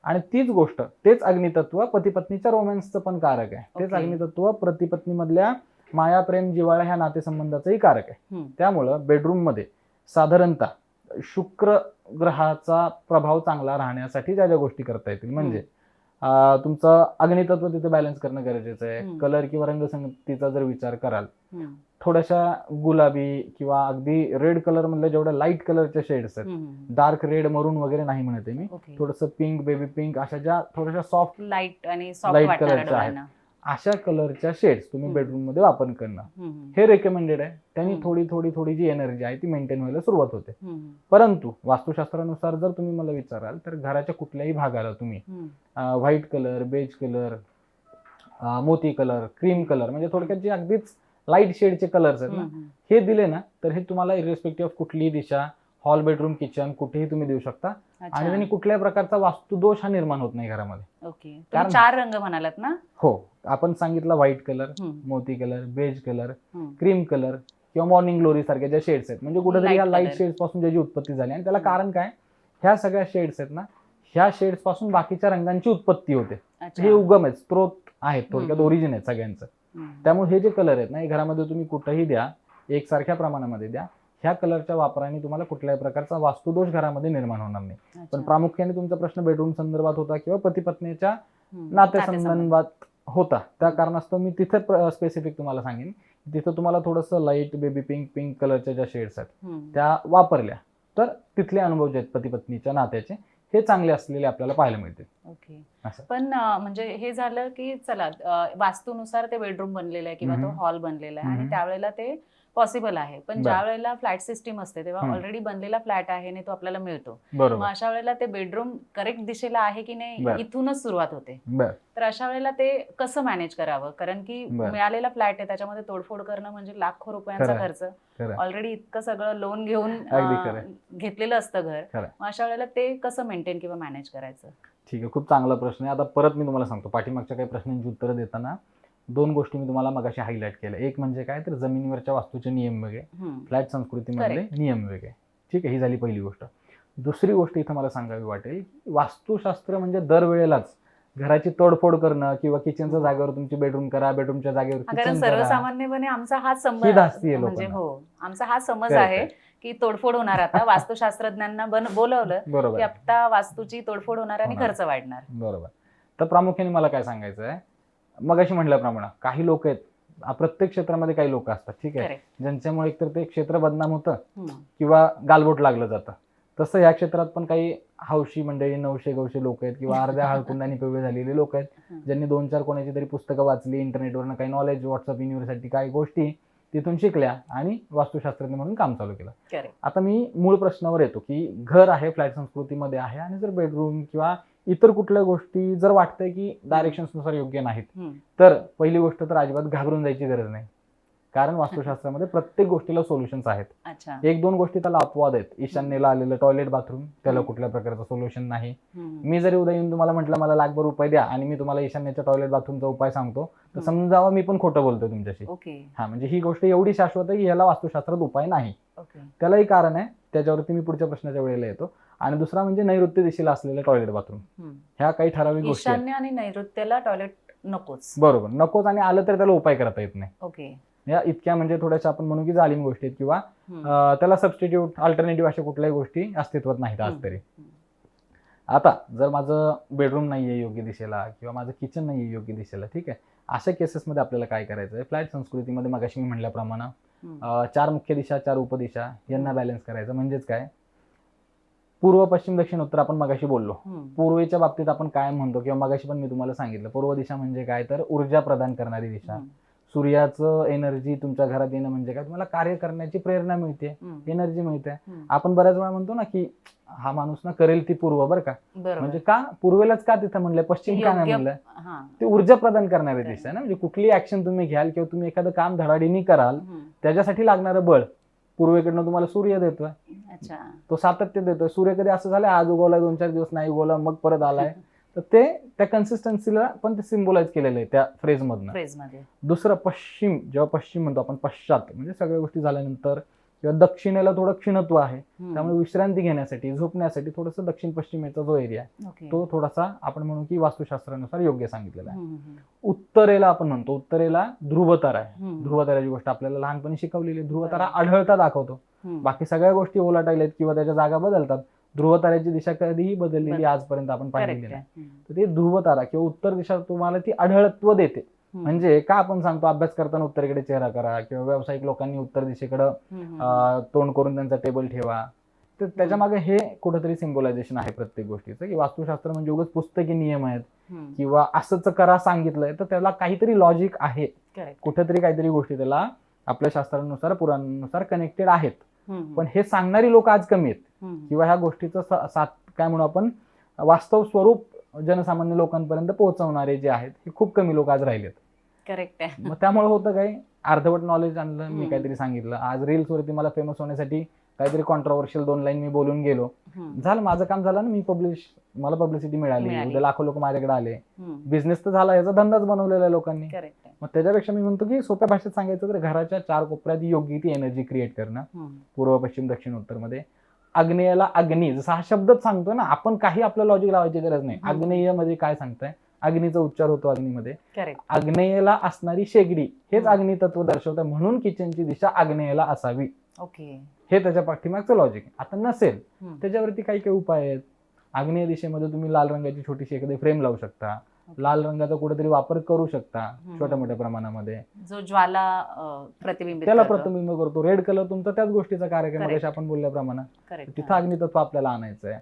आणि तीच गोष्ट, तेच अग्नितत्व पती पत्नीच्या रोमॅन्सचं पण कारक आहे. तेच अग्नितत्व पती पत्नी मधल्या माया, प्रेम, जिव्हाळा ह्या नातेसंबंधाचंही कारक आहे. त्यामुळं बेडरूम मध्ये साधारणतः शुक्र ग्रहाचा प्रभाव चांगला राहण्यासाठी ज्या ज्या गोष्टी करता येतील. म्हणजे तुमचं अग्नितत्व तिथे बॅलन्स करणं गरजेचं आहे. कलर किंवा रंगसंगतीचा जर विचार कराल, थोड्याशा गुलाबी किंवा अगदी रेड कलर मधल्या जेवढ्या लाईट कलरच्या शेड्स आहेत, डार्क रेड मरून वगैरे नाही म्हणते मी, थोडंसं पिंक, बेबी पिंक, अशा ज्या थोड्याशा सॉफ्ट लाईट आणि लाईट कलरच्या आहेत, अशा कलरच्या शेड्स तुम्ही बेडरूम मध्ये वापर करणं हे रेकमेंडेड आहे. त्यांनी थोडी थोडी थोडी जी एनर्जी आहे ती मेंटेन व्हायला सुरुवात होते. परंतु वास्तुशास्त्रानुसार जर तुम्ही मला विचाराल तर घराच्या कुठल्याही भागाला तुम्ही व्हाईट कलर, बेज कलर, मोती कलर, क्रीम कलर, म्हणजे थोडक्यात जे अगदीच लाईट शेडचे कलर्स आहेत ना, हे दिले ना तर हे तुम्हाला इरेस्पेक्टिव्ह ऑफ कुठलीही दिशा, हॉल, बेडरूम, किचन कुठेही तुम्ही देऊ शकता आणि त्यांनी कुठल्याही प्रकारचा वास्तुदोष हा निर्माण होत नाही घरामध्ये. ओके, कारण 4 रंग म्हणालात ना? हो, आपण सांगितलं व्हाईट कलर, मोती colour, beige colour, cream colour किंवा मॉर्निंग ग्लोरी सारख्या ज्या शेड्स आहेत, म्हणजे कुठेतरी या लाईट शेड्स पासून ज्याची उत्पत्ती झाली. आणि त्याला कारण काय, ह्या सगळ्या शेड्स आहेत ना, ह्या शेड्स पासून बाकीच्या रंगांची उत्पत्ती होते. हे उगम आहेत, स्त्रोत आहेत, थोडक्यात ओरिजिन आहेत सगळ्यांचं. त्यामुळे हे जे कलर आहेत ना, हे घरामध्ये तुम्ही कुठेही द्या, एकसारख्या प्रमाणामध्ये द्या. ह्या कलरच्या वापराने तुम्हाला कुठल्याही प्रकारचा वास्तुदोष घरामध्ये निर्माण होणार नाही. पण प्रामुख्याने तुमचा प्रश्न बेडरूम संदर्भात होता किंवा पती पत्नीच्या नात्यासंदर्भात होता, त्या कारणास्तव मी तिथे स्पेसिफिक तुम्हाला सांगेन, तिथं तुम्हाला थोडंसं लाईट बेबी पिंक, पिंक कलरच्या ज्या शेड्स आहेत त्या वापरल्या तर तिथले अनुभव जे आहेत पती पत्नीच्या नात्याचे हे चांगले असलेले आपल्याला पाहायला मिळतील. ओके, पण म्हणजे हे झालं की चला वास्तूनुसार ते बेडरूम बनलेलं आहे किंवा तो हॉल बनलेला आहे आणि त्यावेळेला ते पॉसिबल आहे. पण ज्या वेळेला फ्लॅट सिस्टीम असते तेव्हा ऑलरेडी बनलेला फ्लॅट आहे आणि तो आपल्याला मिळतो, मग अशा वेळेला ते बेडरूम करेक्ट दिशेला आहे की नाही इथूनच सुरुवात होते. तर अशा वेळेला ते कसं मॅनेज करावं, कारण की मिळालेला फ्लॅट आहे त्याच्यामध्ये तोडफोड करणं म्हणजे लाखो रुपयांचा खर्च, ऑलरेडी इतकं सगळं लोन घेऊन घेतलेलं असतं घर, मग अशा वेळेला ते कसं मेंटेन किंवा मॅनेज करायचं? ठीक आहे, खूप चांगला प्रश्न आहे. आता परत मी तुम्हाला सांगतो, पाठीमागच्या काही प्रश्नांची उत्तरं देताना 2 गोष्टी मी तुम्हाला मगाशी हायलाइट केल्या. एक म्हणजे काय तर जमिनीवरच्या वास्तूचे नियम वेगळे, फ्लॅट संस्कृतीमधले नियम वेगळे. ठीक आहे, ही झाली पहिली गोष्ट. दुसरी गोष्ट इथं मला सांगावी वाटेल, वास्तुशास्त्र म्हणजे दरवेळेलाच घराची तोडफोड करणं किंवा किचनच्या जागेवर तुमची बेडरूम करा, बेडरूमच्या जागेवर किचन करा. सर्वसामान्यपणे आमचा हा समज म्हणजे आमचा हा समज आहे की तोडफोड होणार. आता वास्तुशास्त्रज्ञांना बोलवलं की आता वास्तूची तोडफोड होणार आणि खर्च वाढणार. बरोबर. तर प्रामुख्याने मला काय सांगायचं आहे, मगाशी म्हटल्याप्रमाणे काही लोक आहेत, प्रत्येक क्षेत्रामध्ये काही लोक असतात, ठीक आहे, ज्यांच्यामुळे एकतर ते क्षेत्र बदनाम होतं किंवा गालबोट लागलं जातं. तसं या क्षेत्रात पण काही हौशी मंडळी, नवशे गवशे लोक आहेत किंवा अर्ध्या हळकुंडाने पिवळे झालेले लोक आहेत, ज्यांनी 2-4 कोणाची तरी पुस्तकं वाचली, इंटरनेटवरनं काही नॉलेज, व्हॉट्सअप युनिव्हर्सिटी काही गोष्टी तिथून शिकल्या आणि वास्तुशास्त्रज्ञ म्हणून काम चालू केलं. आता मी मूळ प्रश्नावर येतो की घर आहे, फ्लॅट संस्कृतीमध्ये आहे आणि जर बेडरूम किंवा इतर कुठल्या गोष्टी जर वाटतंय की डायरेक्शन्सनुसार योग्य नाहीत, तर पहिली गोष्ट तर अजिबात घाबरून जायची गरज नाही. कारण वास्तुशास्त्रामध्ये प्रत्येक गोष्टीला सोल्युशन्स आहेत. 1-2 गोष्टी त्याला अपवाद आहेत. ईशान्येला आलेलं टॉयलेट बाथरूम, त्याला कुठल्या प्रकारचं सोल्युशन नाही. मी जरी उद्या येऊन तुम्हाला म्हटलं मला लाखभर रुपये द्या आणि मी तुम्हाला ईशान्येच्या टॉयलेट बाथरूमचा उपाय सांगतो, तर समजावा मी पण खोटं बोलतोय तुमच्याशी. म्हणजे ही गोष्ट एवढी शाश्वत आहे की याला वास्तुशास्त्रात उपाय नाही. त्यालाही कारण आहे, त्याच्यावरती मी पुढच्या प्रश्नाच्या वेळेला येतो. आणि दुसरा म्हणजे नैऋत्य दिशेला असलेलं टॉयलेट बाथरूम. ह्या काही ठराविक गोष्टी, ईशान्य आणि नैऋत्यला टॉयलेट नकोच. बरोबर, नकोच, आणि आलं तर त्याला उपाय करता येत नाही. या इतक्या म्हणजे थोड्याशा आपण म्हणू की जालिम गोष्टी आहेत किंवा त्याला सबस्टिट्यूट, अल्टरनेटिव्ह अशा कुठल्याही गोष्टी अस्तित्वात नाहीत आज तरी. आता जर माझं बेडरूम नाहीये योग्य दिशेला किंवा माझं किचन नाहीये योग्य दिशेला, ठीक आहे, अशा केसेसमध्ये आपल्याला काय करायचं आहे, फ्लॅट संस्कृतीमध्ये मगाशी मी म्हटल्याप्रमाणे 4 मुख्य दिशा, 4 उपदिशा यांना बॅलन्स करायचं. म्हणजेच काय, पूर्व, पश्चिम, दक्षिण, उत्तर आपण मगाशी बोललो. पूर्वेच्या बाबतीत आपण काय म्हणतो किंवा मगाशी पण मी तुम्हाला सांगितलं, पूर्व दिशा म्हणजे काय तर ऊर्जा प्रदान करणारी दिशा. सूर्याचं एनर्जी तुमच्या घरात येणं म्हणजे काय, तुम्हाला कार्य करण्याची प्रेरणा मिळते, एनर्जी मिळते. आपण बऱ्याच वेळा म्हणतो ना की हा माणूस ना करेल ती पूर्व, बरं का, म्हणजे का पूर्वेलाच का तिथं म्हणलंय, पश्चिम का नाही म्हणलंय, ते ऊर्जा प्रदान करणारी दिशा आहे ना. म्हणजे कुठली ऍक्शन तुम्ही घ्याल किंवा तुम्ही एखादं काम धडाडीने कराल त्याच्यासाठी लागणारं बळ पूर्वेकडनं तुम्हाला सूर्य देतोय. तो सातत्य देतोय. सूर्य कधी असं झालंय आज उगवलाय, 2-4 दिवस नाही उगवला, मग परत आलाय, तर ते त्या कन्सिस्टन्सीला पण ते सिम्बोलाइज केलेलं आहे त्या फ्रेज मधनं. दुसरं पश्चिम, जेव्हा पश्चिम म्हणतो आपण, पश्चात म्हणजे सगळ्या गोष्टी झाल्यानंतर, किंवा दक्षिणेला थोडं क्षीणत्व आहे, त्यामुळे विश्रांती घेण्यासाठी, झोपण्यासाठी थोडंसं दक्षिण पश्चिमेचा जो एरिया आहे तो थोडासा आपण म्हणू की वास्तुशास्त्रानुसार योग्य सांगितलेला आहे. उत्तरेला आपण म्हणतो, उत्तरेला ध्रुवतारा आहे. ध्रुवताराची गोष्ट आपल्याला लहानपणी शिकवलेली. ध्रुवतारा आढळता दाखवतो, बाकी सगळ्या गोष्टी ओलाटायला आहेत किंवा त्याच्या जागा बदलतात, ध्रुव ताऱ्याची दिशा कधीही बदललेली बदल- आजपर्यंत आपण पाहिलेली करेक्ट नाही. आहे. तर ती ध्रुव तारा किंवा उत्तर दिशा तुम्हाला ती आढळत्व देते. म्हणजे का आपण सांगतो अभ्यास करताना उत्तरेकडे चेहरा करा किंवा व्यावसायिक लोकांनी उत्तर दिशेकडं तोंड करून त्यांचा टेबल ठेवा. तर त्याच्या मागे हे कुठेतरी सिम्बॉलायझेशन आहे प्रत्येक गोष्टीचं, की वास्तुशास्त्र म्हणजे उगाच पुस्तकी नियम आहेत किंवा असंच करा सांगितलंय, तर त्याला काहीतरी लॉजिक आहे, करेक्ट. कुठेतरी काहीतरी गोष्टी त्याला आपल्या शास्त्रानुसार पुराणानुसार कनेक्टेड आहेत. पण हे सांगणारी लोक आज कमी आहेत किंवा ह्या गोष्टीचं काय म्हणू आपण वास्तव स्वरूप जनसामान्य लोकांपर्यंत पोहोचवणारे जे आहेत हे खूप कमी लोक आज राहिलेत. करेक्ट आहे. मग त्यामुळे होतं काय, अर्धवट नॉलेज आणलं, मी काहीतरी सांगितलं, आज रील्स वरती मला फेमस होण्यासाठी काहीतरी कॉन्ट्रोवर्शियल 2 लाईन मी बोलून गेलो, झालं माझं काम झालं ना, मला पब्लिसिटी मिळाली, उद्या लाखो लोक माझ्याकडे आले, बिझनेस तर झाला, याचा धंदाच बनवलेला आहे लोकांनी. करेक्ट आहे. मग त्याच्यापेक्षा मी म्हणतो की सोप्या भाषेत सांगायचं तर घराच्या 4 कोपऱ्यात योग्य ती एनर्जी क्रिएट करणं, पूर्व पश्चिम दक्षिण उत्तर मध्ये. आग्नेयाला अग्नी, जसा हा शब्दच सांगतो ना, आपण काही आपलं लॉजिक लावायची गरज नाही. आग्नेय मध्ये काय सांगताय, अग्नीचा उच्चार होतो अग्नीमध्ये, करेक्ट. आग्नेयाला असणारी शेगडी हेच अग्नी तत्व दर्शवतं, म्हणून किचनची दिशा आग्नेयाला असावी. ओके. हे त्याच्या पाठीमागचं लॉजिक. आता नसेल त्याच्यावरती काही काही उपाय आहेत. आग्नेय दिशेमध्ये तुम्ही लाल रंगाची छोटीशी एखादी फ्रेम लावू शकता, लाल रंगाचा कुठेतरी वापर करू शकता छोट्या मोठ्या प्रमाणामध्ये, जो ज्वाला प्रतिबिंबित त्याला करतो. प्रतिबिंब करतो. रेड कलर तुमचा त्याच गोष्टीचा कार्यक्रम Correct. जसे आपण बोलल्याप्रमाणे करेक्ट. तिथं अग्नितत्व आपल्याला आणायचं आहे.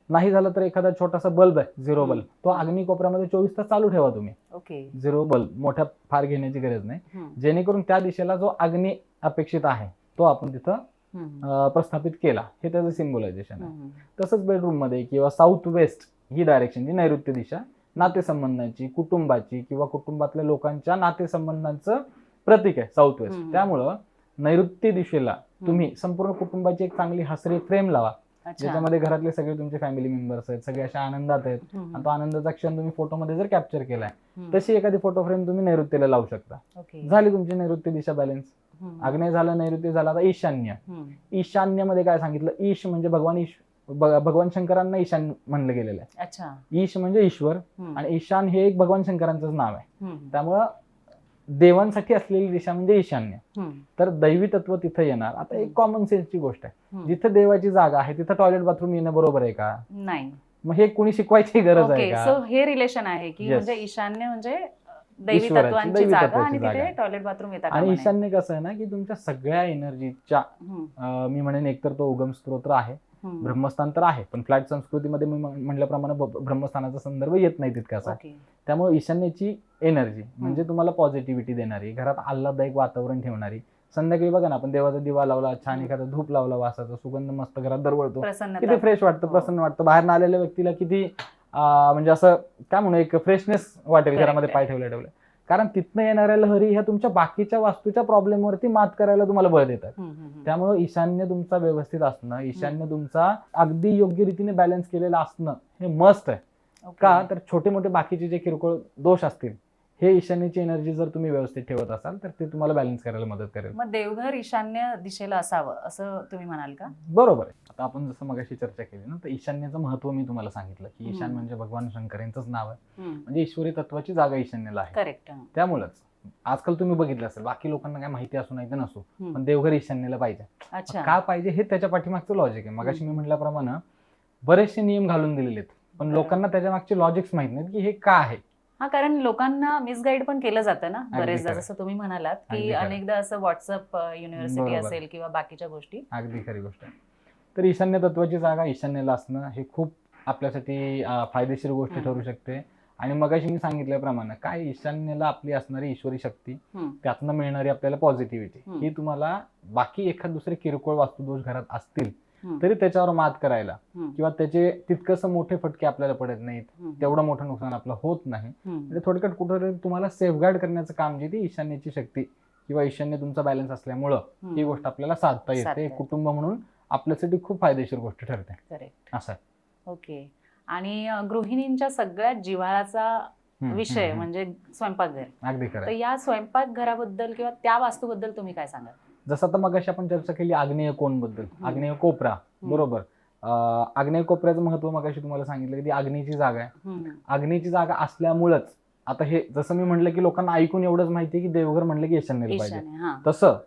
नाही झालं तर एखादा छोटासा बल्ब आहे, 0 बल्ब, तो अग्नी कोपऱ्यामध्ये 24 तास चालू ठेवा तुम्ही. ओके. 0 बल्ब मोठ्या फार घेण्याची गरज नाही, जेणेकरून त्या दिशेला जो अग्नी अपेक्षित आहे तो आपण तिथं प्रस्थापित केला. हे त्याचं सिम्बॉलायझेशन आहे. तसंच बेडरूम मध्ये किंवा साऊथ वेस्ट ही डायरेक्शन, जी नैऋत्य दिशा, नातेसंबंधांची, कुटुंबाची किंवा कुटुंबातल्या लोकांच्या नातेसंबंधांचं प्रतीक आहे साऊथ वेस्ट. त्यामुळं नैऋत्य दिशेला तुम्ही संपूर्ण कुटुंबाची एक चांगली हसरी फ्रेम लावा, ज्याच्यामध्ये घरातले सगळे तुमचे फॅमिली मेंबर्स आहेत, सगळे अशा आनंदात आहेत, आणि तो आनंदाचा क्षण तुम्ही फोटोमध्ये जर कॅप्चर केलाय, तशी एखादी फोटो फ्रेम तुम्ही नैऋत्येला लावू शकता. झाली तुमची नैऋत्य दिशा बॅलन्स. आग्नेय झालं, नैऋत्य झालं, आता ईशान्य. ईशान्यमध्ये काय सांगितलं, ईश म्हणजे भगवान शंकरांना ईशान म्हणलं गेलेलं आहे. अच्छा. ईश म्हणजे ईश्वर, आणि ईशान हे एक भगवान शंकरांचंच नाव आहे. त्यामुळं देवांसाठी असलेली दिशा म्हणजे ईशान्य. तर दैवी तत्व तिथं येणार. आता एक कॉमन सेन्सची गोष्ट आहे, जिथं देवाची जागा आहे तिथं टॉयलेट बाथरूम येणं बरोबर आहे का? नाही. मग हे कुणी शिकवायची गरज आहे का? सो हे रिलेशन आहे की Yes. म्हणजे ईशान्य म्हणजे दैवी ईश्वराची, तत्वांची दैवी जागा तत्वाची आणि तिथे जागा. टॉयलेट बाथरूम येतात. आणि ईशान्य कसं आहे ना, की तुमच्या सगळ्या एनर्जीच्या मी म्हणेन एकतर तो उगम स्त्रोत आहे, ब्रह्मस्थान तर आहे, पण फ्लॅट संस्कृतीमध्ये मी म्हटल्याप्रमाणे ब्रह्मस्थानाचा संदर्भ येत नाही तितकासा. त्यामुळे ईशान्येची एनर्जी म्हणजे तुम्हाला पॉझिटिव्हिटी देणारी, घरात आल्हाददायक वातावरण ठेवणारी. संध्याकाळी बघा ना, आपण देवाचा दिवा लावला, छान एखादा धूप लावला, वासाचा सुगंध मस्त घरात दरवळतो, किती फ्रेश वाटतं, प्रसन्न वाटतं. बाहेर आलेल्या व्यक्तीला किती म्हणजे असं काय म्हणू, एक फ्रेशनेस वाटेल घरामध्ये पाय ठेवल्या. कारण तिथनं येणाऱ्या लहरी ह्या तुमच्या बाकीच्या वास्तूच्या प्रॉब्लेमवरती मात करायला तुम्हाला बळ देतात. त्यामुळे ईशान्य तुमचा व्यवस्थित असणं, ईशान्य तुमचा अगदी योग्य रीतीने बॅलन्स केलेला असणं हे मस्ट आहे. का तर छोटे मोठे बाकीचे जे किरकोळ दोष असतील, हे ईशान्यची एनर्जी जर तुम्ही व्यवस्थित ठेवत असाल तर ते तुम्हाला बॅलन्स करायला मदत करेल. मग देवघर ईशान्य दिशेला असावं असं तुम्ही म्हणाल का? बरोबर आहे. आता आपण जसं मगाशी चर्चा केली ना, तर ईशान्याचं महत्व मी तुम्हाला सांगितलं की ईशान म्हणजे भगवान शंकर यांचंच नाव आहे, म्हणजे ईश्वरी तत्वाची जागा ईशान्येला आहे. करेक्ट. त्यामुळेच आजकाल तुम्ही बघितलं असेल, बाकी लोकांना काय माहिती असू नाही तर नसू, पण देवघर ईशान्येला पाहिजे. का पाहिजे हे त्याच्या पाठीमागचं लॉजिक आहे. मगाशी मी म्हटल्याप्रमाणे बरेचसे नियम घालून दिलेले आहेत, पण लोकांना त्याच्या मागचे लॉजिक्स माहित नाहीत की हे का आहे. हा, कारण लोकांना मिसगाईड पण केलं जातं ना बरेचदा, जसं तुम्ही म्हणालात की अनेकदा असं व्हॉट्सअप युनिव्हर्सिटी असेल किंवा बाकीच्या गोष्टी. अगदी खरी गोष्ट आहे. तर ईशान्य तत्वाची जागा ईशान्येला असणं हे खूप आपल्यासाठी फायदेशीर गोष्ट ठरू शकते. आणि मगाशी मी सांगितल्याप्रमाणे काय, ईशान्येला आपली असणारी ईश्वरी शक्ती, त्यातनं मिळणारी आपल्याला पॉझिटिव्हिटी, ही तुम्हाला बाकी एखाद दुसरे किरकोळ वास्तुदोष घरात असतील तरी त्याच्यावर मात करायला किंवा त्याचे तितकंसं मोठे फटके आपल्याला पडत नाहीत, तेवढं मोठं नुकसान आपलं होत नाही. म्हणजे थोडक्यात कुठेतरी तुम्हाला सेफगार्ड करण्याचं काम जे ती ईशान्येची शक्ती किंवा ईशान्य तुमचा बॅलन्स असल्यामुळं ही गोष्ट आपल्याला साधता येते. कुटुंब म्हणून आपल्यासाठी खूप फायदेशीर गोष्ट ठरते. करेक्ट. असं. ओके. आणि गृहिणींच्या सगळ्यात जिव्हाळाचा विषय म्हणजे स्वयंपाकघर. अगदी खरं. तर या स्वयंपाकघराबद्दल किंवा त्या वास्तूबद्दल तुम्ही काय सांगाल? जसं आता मगाशी आपण चर्चा केली आग्नेय कोण बद्दल, आग्नेय कोपरा, बरोबर. आग्नेय कोपऱ्याचं महत्व मगाशी तुम्हाला सांगितलं की ती आग्नेयची जागा आहे. आग्नेयची जागा असल्यामुळेच आता हे जसं मी म्हटलं की लोकांना ऐकून एवढंच माहितीये की देवघर म्हणलं की ईशान्येला पाहिजे, तसं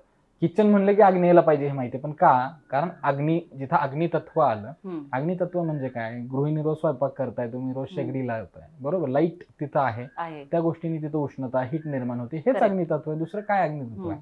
किचन म्हणलं की अग्नेयला पाहिजे हे माहिती आहे, पण का? कारण जिथं अग्नितत्व आलं, अग्नितत्व म्हणजे काय? गृहिणी रोज स्वयंपाक करताय, तुम्ही रोज शेगडी लावताय, बरोबर, लाईट तिथं आहे, त्या गोष्टीने तिथं उष्णता, हीट निर्माण होते, हेच Correct. अग्नितत्व आहे, दुसरं काय अग्नितत्व आहे?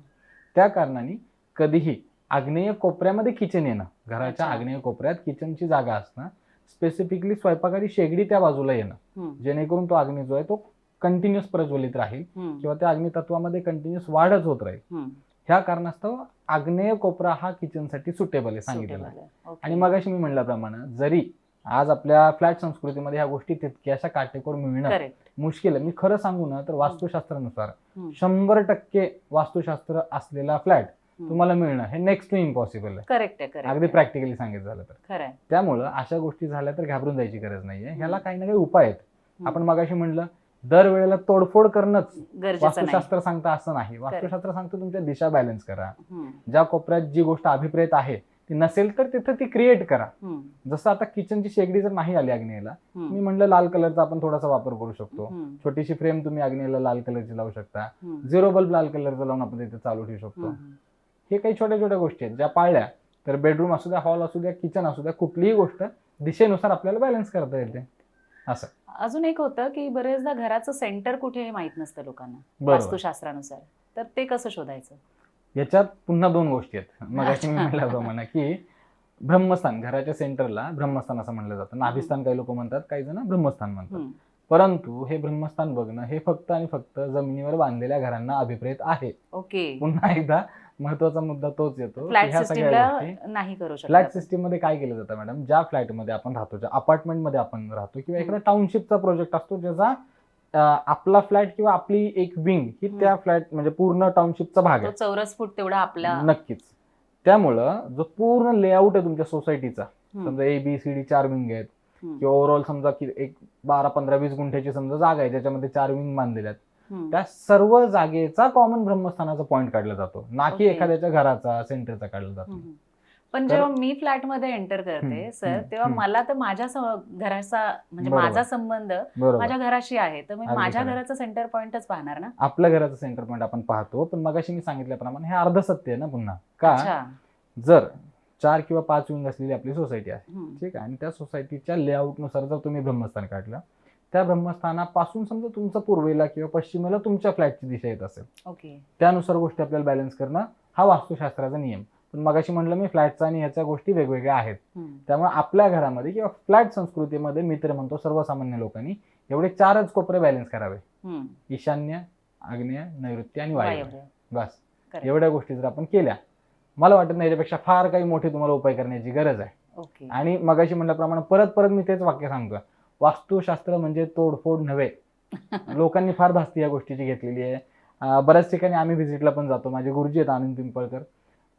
त्या कारणाने कधीही आग्नेय कोपऱ्यामध्ये किचन येणं, घराच्या अच्छा. आग्नेय कोपऱ्यात किचनची जागा असणं, स्पेसिफिकली स्वयंपाकाची शेगडी त्या बाजूला येणं, जेणेकरून तो अग्नी जो आहे तो कंटिन्युअस प्रज्वलित राहील किंवा त्या अग्नितत्वामध्ये कंटिन्युअस वाढच होत राहील. ह्या कारणास्तव आग्नेय कोपरा हा किचनसाठी सुटेबल आहे सांगितलेला आहे. आणि मगाशी मी म्हणल्याप्रमाणे जरी आज आपल्या फ्लॅट संस्कृतीमध्ये ह्या गोष्टी तितक्याशा काटेकोर मिळणं मुश्किल आहे. मी खरं सांगू ना तर वास्तुशास्त्रानुसार 100% वास्तुशास्त्र असलेला फ्लॅट तुम्हाला मिळणं हे नेक्स्ट टू इम्पॉसिबल आहे. करेक्ट. अगदी प्रॅक्टिकली सांगितलं झालं तर. त्यामुळं अशा गोष्टी झाल्या तर घाबरून जायची गरज नाहीये. ह्याला काही ना काही उपाय आहेत. आपण मगाशी म्हणलं दरवेळेला तोडफोड करणंच वास्तुशास्त्र सांगतं असं नाही. वास्तुशास्त्र सांगतं तुमच्या दिशा बॅलन्स करा. ज्या कोपऱ्यात जी गोष्ट अभिप्रेत आहे ती नसेल तर तिथं ती क्रिएट करा. जसं आता किचनची शेगडी जर नाही आली आग्नेयला, मी म्हणलं लाल कलरचा आपण थोडासा वापर करू शकतो. छोटीशी फ्रेम तुम्ही आग्नेयला लाल कलरची लावू शकता. 0 बल्ब लाल कलरचा लावून आपण तिथे चालू ठेवू शकतो. हे काही छोट्या छोट्या गोष्टी आहेत ज्या पाळल्या तर बेडरूम असू द्या, हॉल असू द्या, किचन असू द्या, कुठलीही गोष्ट दिशेनुसार आपल्याला बॅलन्स करता येते. असं अजून एक होतं की बरेचदा घराचं सेंटर कुठे हे माहित नसतं लोकांना वास्तुशास्त्रानुसार, तर ते कसं शोधायचं? याच्यात पुन्हा 2 गोष्टी आहेत. मगाशी मी म्हटल्याप्रमाणे की ब्रह्मस्थान, घराच्या सेंटरला ब्रह्मस्थान असं म्हणलं जातं. नाभिस्थान काही लोक म्हणतात, काही जण ब्रह्मस्थान म्हणतात. परंतु हे ब्रह्मस्थान बघणं हे फक्त आणि फक्त जमिनीवर बांधलेल्या घरांना अभिप्रेत आहे. ओके. पुन्हा एकदा महत्वाचा मुद्दा तोच येतो. फ्लॅट सिस्टीमला नाही करू शकत. फ्लॅट सिस्टीम मध्ये काय केलं जातं मॅडम, ज्या फ्लॅटमध्ये आपण राहतो, ज्या अपार्टमेंटमध्ये आपण राहतो किंवा एखादा टाउनशिपचा प्रोजेक्ट असतो ज्याचा आपला फ्लॅट किंवा आपली एक विंग ही त्या फ्लॅट म्हणजे पूर्ण टाउनशिपचा भाग आहे. चौरस फूट तेवढा आपला नक्कीच. त्यामुळं जो पूर्ण लेआउट आहे तुमच्या सोसायटीचा, समजा ABCD 4 विंग आहेत किंवा ओव्हरऑल समजा की एक 12-15-20 गुंठ्याची समजा जागा आहे ज्याच्यामध्ये 4 विंग बांधलेल्या आहेत, त्या सर्व जागेचा कॉमन ब्रह्मस्थानाचा पॉईंट काढला जातो, ना की एखाद्याच्या घराचा सेंटरचा काढला जातो. पण जेव्हा मी फ्लॅट मध्ये एंटर करते सर, तेव्हा मला तर माझ्या घराचा म्हणजे माझा संबंध माझ्या घराशी आहे, तर मी माझ्या घराचा सेंटर पॉइंटच पाहणार ना. आपल्या घराचा सेंटर पॉइंट आपण पाहतो, पण मगाशी मी सांगितल्याप्रमाणे हे अर्ध सत्य आहे ना पुन्हा. का जर 4 किंवा 5 विंग असलेली आपली सोसायटी आहे, ठीक आहे, आणि त्या सोसायटीच्या लेआउटनुसार जर तुम्ही ब्रह्मस्थान काढलं, त्या ब्रह्मस्थानापासून समजा तुमचं पूर्वेला किंवा पश्चिमेला तुमच्या फ्लॅटची दिशा येत असेल, ओके, त्यानुसार गोष्टी आपल्याला बॅलन्स करणं हा वास्तुशास्त्राचा नियम. पण मगाशी म्हणलं मी फ्लॅटचा आणि ह्याच्या गोष्टी वेगवेगळ्या आहेत. त्यामुळे आपल्या घरामध्ये किंवा फ्लॅट संस्कृतीमध्ये मी तर म्हणतो सर्वसामान्य लोकांनी एवढे 4च कोपरे बॅलन्स करावे, ईशान्य, आग्नेय, नैऋत्य आणि वायव्य. बस एवढ्या गोष्टी जर आपण केल्या, मला वाटत नाही याच्यापेक्षा फार काही मोठे तुम्हाला उपाय करण्याची गरज आहे. आणि मगाशी म्हणल्याप्रमाणे परत परत मी तेच वाक्य सांगतो, वास्तुशास्त्र म्हणजे तोडफोड नव्हे. लोकांनी फार धास्ती या गोष्टीची घेतलेली आहे. बऱ्याच ठिकाणी आम्ही व्हिजिटला पण जातो, माझे गुरुजी आहेत आनंद पिंपळकर,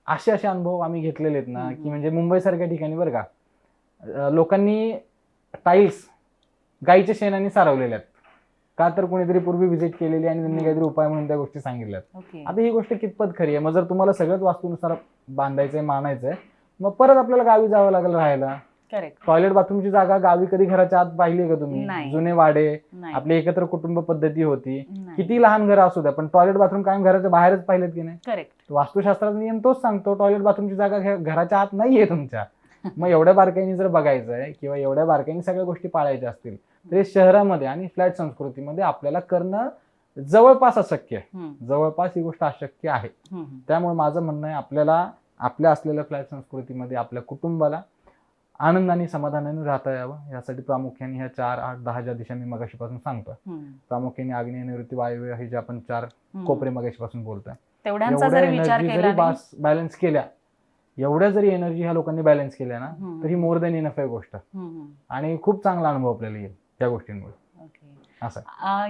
असे अनुभव आम्ही घेतलेले आहेत ना की म्हणजे मुंबई सारख्या ठिकाणी बरं का, लोकांनी टाईल्स गाईच्या शेणाने सारवलेल्या आहेत. का तर कोणीतरी पूर्वी व्हिजिट केलेली आणि त्यांनी काहीतरी उपाय म्हणून त्या गोष्टी सांगितल्यात. आता ही गोष्ट कितपत खरी आहे? मग जर तुम्हाला सगळंच वास्तूनुसार बांधायचंय, मानायचंय, मग परत आपल्याला गावी जावं लागेल राहायला. टॉयलेट बाथरूमची जागा गावी कधी घराच्या आत पाहिली का तुम्ही? जुने वाडे, आपली एकत्र कुटुंब पद्धती होती, किती लहान घरं असू द्या, पण टॉयलेट बाथरूम कायम घराच्या बाहेरच पाहिलेत की नाही? वास्तुशास्त्राचा नियम तोच सांगतो, टॉयलेट बाथरूमची जागा घराच्या आत नाहीये तुमच्या. मग एवढ्या बारकाईने जर बघायचंय किंवा एवढ्या बारकाईने सगळ्या गोष्टी पाळायच्या असतील तर शहरामध्ये आणि फ्लॅट संस्कृतीमध्ये आपल्याला करणं जवळपास अशक्य आहे. जवळपास ही गोष्ट अशक्य आहे. त्यामुळे माझं म्हणणं आहे, आपल्याला आपल्या असलेल्या फ्लॅट संस्कृतीमध्ये आपल्या कुटुंबाला आनंदाने समाधानाने राहता यावं, यासाठी प्रामुख्याने ह्या 4, 8, 10 ज्या दिशा मी मगाशीपासून सांगतोय, प्रामुख्याने आग्नेय, नैऋत्य, वायव्य हे जे आपण 4 कोपरे मगाशीपासून बोलतोय, बॅलन्स केल्या, एवढ्या जरी एनर्जी ह्या लोकांनी बॅलन्स केल्या ना तर ही मोर दॅन इनफ आहे गोष्ट. आणि खूप चांगला अनुभव आपल्याला येईल त्या गोष्टींमुळे.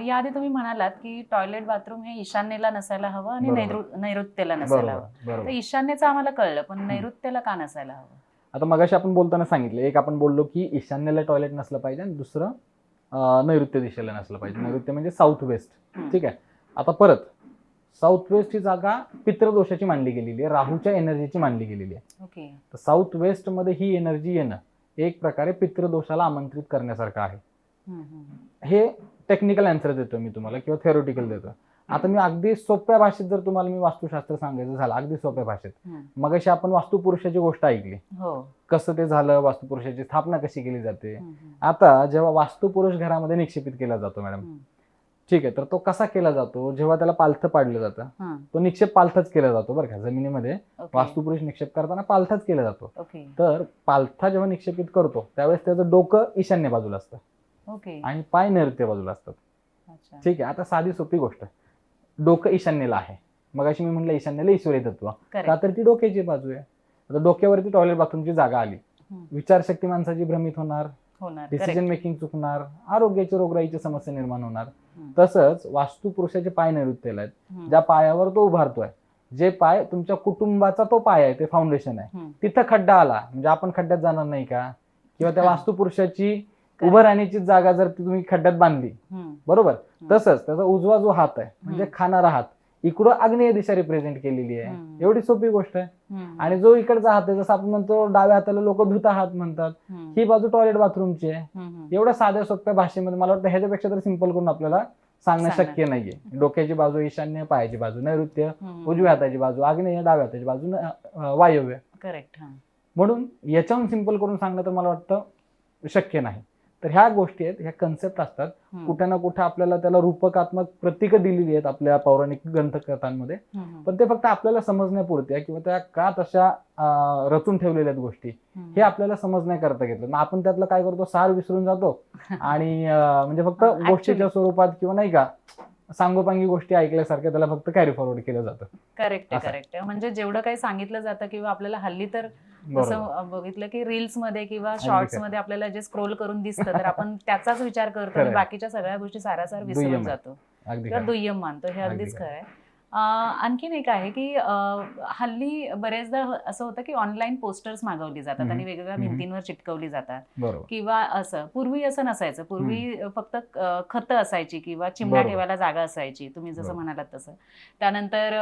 याआधी तुम्ही म्हणालात की टॉयलेट बाथरूम हे ईशान्येला नसायला हवं आणि नैऋत्येला नसायला हवं. ईशान्येचं आम्हाला कळलं, पण नैऋत्येला का नसायला हवं? आता मगाशी आपण बोलताना सांगितलं, एक आपण बोललो की ईशान्येला टॉयलेट नसलं पाहिजे आणि दुसरं नैऋत्य दिशेला नसलं पाहिजे. नैऋत्य म्हणजे साऊथ वेस्ट, ठीक आहे. आता परत साऊथ वेस्ट ही जागा पितृदोषाची मानली गेलेली आहे, राहूच्या एनर्जीची मानली गेलेली आहे. तर साऊथ वेस्ट मध्ये ही एनर्जी येणं एक प्रकारे पितृदोषाला आमंत्रित करण्यासारखं आहे. हे टेक्निकल आन्सर देतो मी तुम्हाला किंवा थेरोटिकल देतो. आता मी अगदी सोप्या भाषेत जर तुम्हाला मी वास्तुशास्त्र सांगायचं झालं, अगदी सोप्या भाषेत, मगाशी आपण वास्तुपुरुषाची गोष्ट ऐकली, हो. कसं ते झालं, वास्तुपुरुषाची स्थापना कशी केली जाते. आता जेव्हा वास्तुपुरुष घरामध्ये निक्षेपित केला जातो मॅडम, ठीक आहे, तर तो कसा केला जातो, जेव्हा त्याला पालथं पाडलं जातं, तो निक्षेप पालथच केला जातो बरं का. जमिनीमध्ये वास्तुपुरुष निक्षेप करताना पालथच केला जातो. तर पालथा जेव्हा निक्षेपित करतो त्यावेळेस त्याचं डोकं ईशान्य बाजूला असतं आणि पाय नैऋत्य बाजूला असतात. ठीक आहे, आता साधी सोपी गोष्ट, डोकं ईशान्येला आहे, मग अशी मी म्हटलं ईशान्येला ईश्वरी तत्व, का तर ती डोक्याची बाजू आहे. आता डोक्यावरती टॉयलेट बाथरूमची जागा आली, विचारशक्ती माणसाची भ्रमित होणार, डिसिजन मेकिंग चुकणार, आरोग्याची रोगराईची समस्या निर्माण होणार. तसंच वास्तुपुरुषाचे पाय नैऋत्येला आहेत, ज्या पायावर तो उभारतोय, जे पाय तुमच्या कुटुंबाचा तो पाय आहे, ते फाउंडेशन आहे, तिथं खड्डा आला म्हणजे आपण खड्ड्यात जाणार नाही का? किंवा त्या वास्तुपुरुषाची उभं राहण्याची जागा जर ती तुम्ही खड्ड्यात बांधली, बरोबर, तसंच त्याचा उजवा जो हात आहे म्हणजे खाणारा हात, इकडं आग्नेय दिशा रिप्रेझेंट केलेली आहे. एवढी सोपी गोष्ट आहे. आणि जो इकडचा हात आहे, जसं आपण म्हणतो डाव्या हाताला लोक धुता हात म्हणतात, ही बाजू टॉयलेट बाथरूमची आहे. एवढ्या साध्या सोप्या भाषेमध्ये मला वाटतं ह्याच्यापेक्षा तर सिंपल करून आपल्याला सांगणं शक्य नाहीये. डोक्याची बाजू ईशान्य, पायाची बाजू नैऋत्य, उजव्या हाताची बाजू आग्नेय, डाव्या हाताची बाजू वायव्य. करेक्ट. म्हणून याच्याहून सिंपल करून सांगणं तर मला वाटतं शक्य नाही. तर ह्या गोष्टी आहेत, ह्या कन्सेप्ट असतात, कुठे ना कुठे आपल्याला त्याला रूपकात्मक प्रतीक दिलेली आहेत आपल्या पौराणिक ग्रंथकथांमध्ये, पण ते फक्त आपल्याला समजण्यापुरत्या किंवा त्या का तशा रचून ठेवलेल्या आहेत गोष्टी, हे आपल्याला समजण्याकरता घेतलं. मग आपण त्यातलं काय करतो, सार विसरून जातो आणि म्हणजे फक्त गोष्टीच्या स्वरूपात किंवा नाही का सांगोपांगी गोष्टी ऐकल्यासारख्या त्याला फक्त कॅरी फॉरवर्ड केलं जातं. Correct correct. म्हणजे जेवढं काही सांगितलं जातं किंवा आपल्याला हल्ली तर जसं बघितलं की रील्स मध्ये किंवा शॉर्ट्स मध्ये आपल्याला जे स्क्रोल करून दिसतं, तर आपण त्याचाच विचार करतो आणि बाकीच्या सगळ्या गोष्टी सारासार विसरून जातो किंवा दुय्यम मानतो. हे अगदीच खरं आहे. आणखीन एक आहे की हल्ली बरेचदा असं होतं की ऑनलाईन पोस्टर्स मागवली जातात आणि वेगवेगळ्या भिंतींवर चिटकवली जातात किंवा असं. पूर्वी असं नसायचं. पूर्वी फक्त खतं असायची किंवा चिमण्या ठेवायला जागा असायची, तुम्ही जसं म्हणालात तसं. त्यानंतर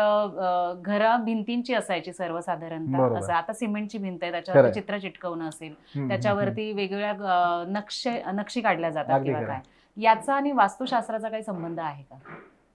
घरा भिंतींची असायची सर्वसाधारणतः. असं आता सिमेंटची भिंत आहे, त्याच्यावरती चित्र चिटकवणं असेल, त्याच्यावरती वेगवेगळ्या नक्षी काढल्या जातात किंवा काय. याचा आणि वास्तुशास्त्राचा काही संबंध आहे का?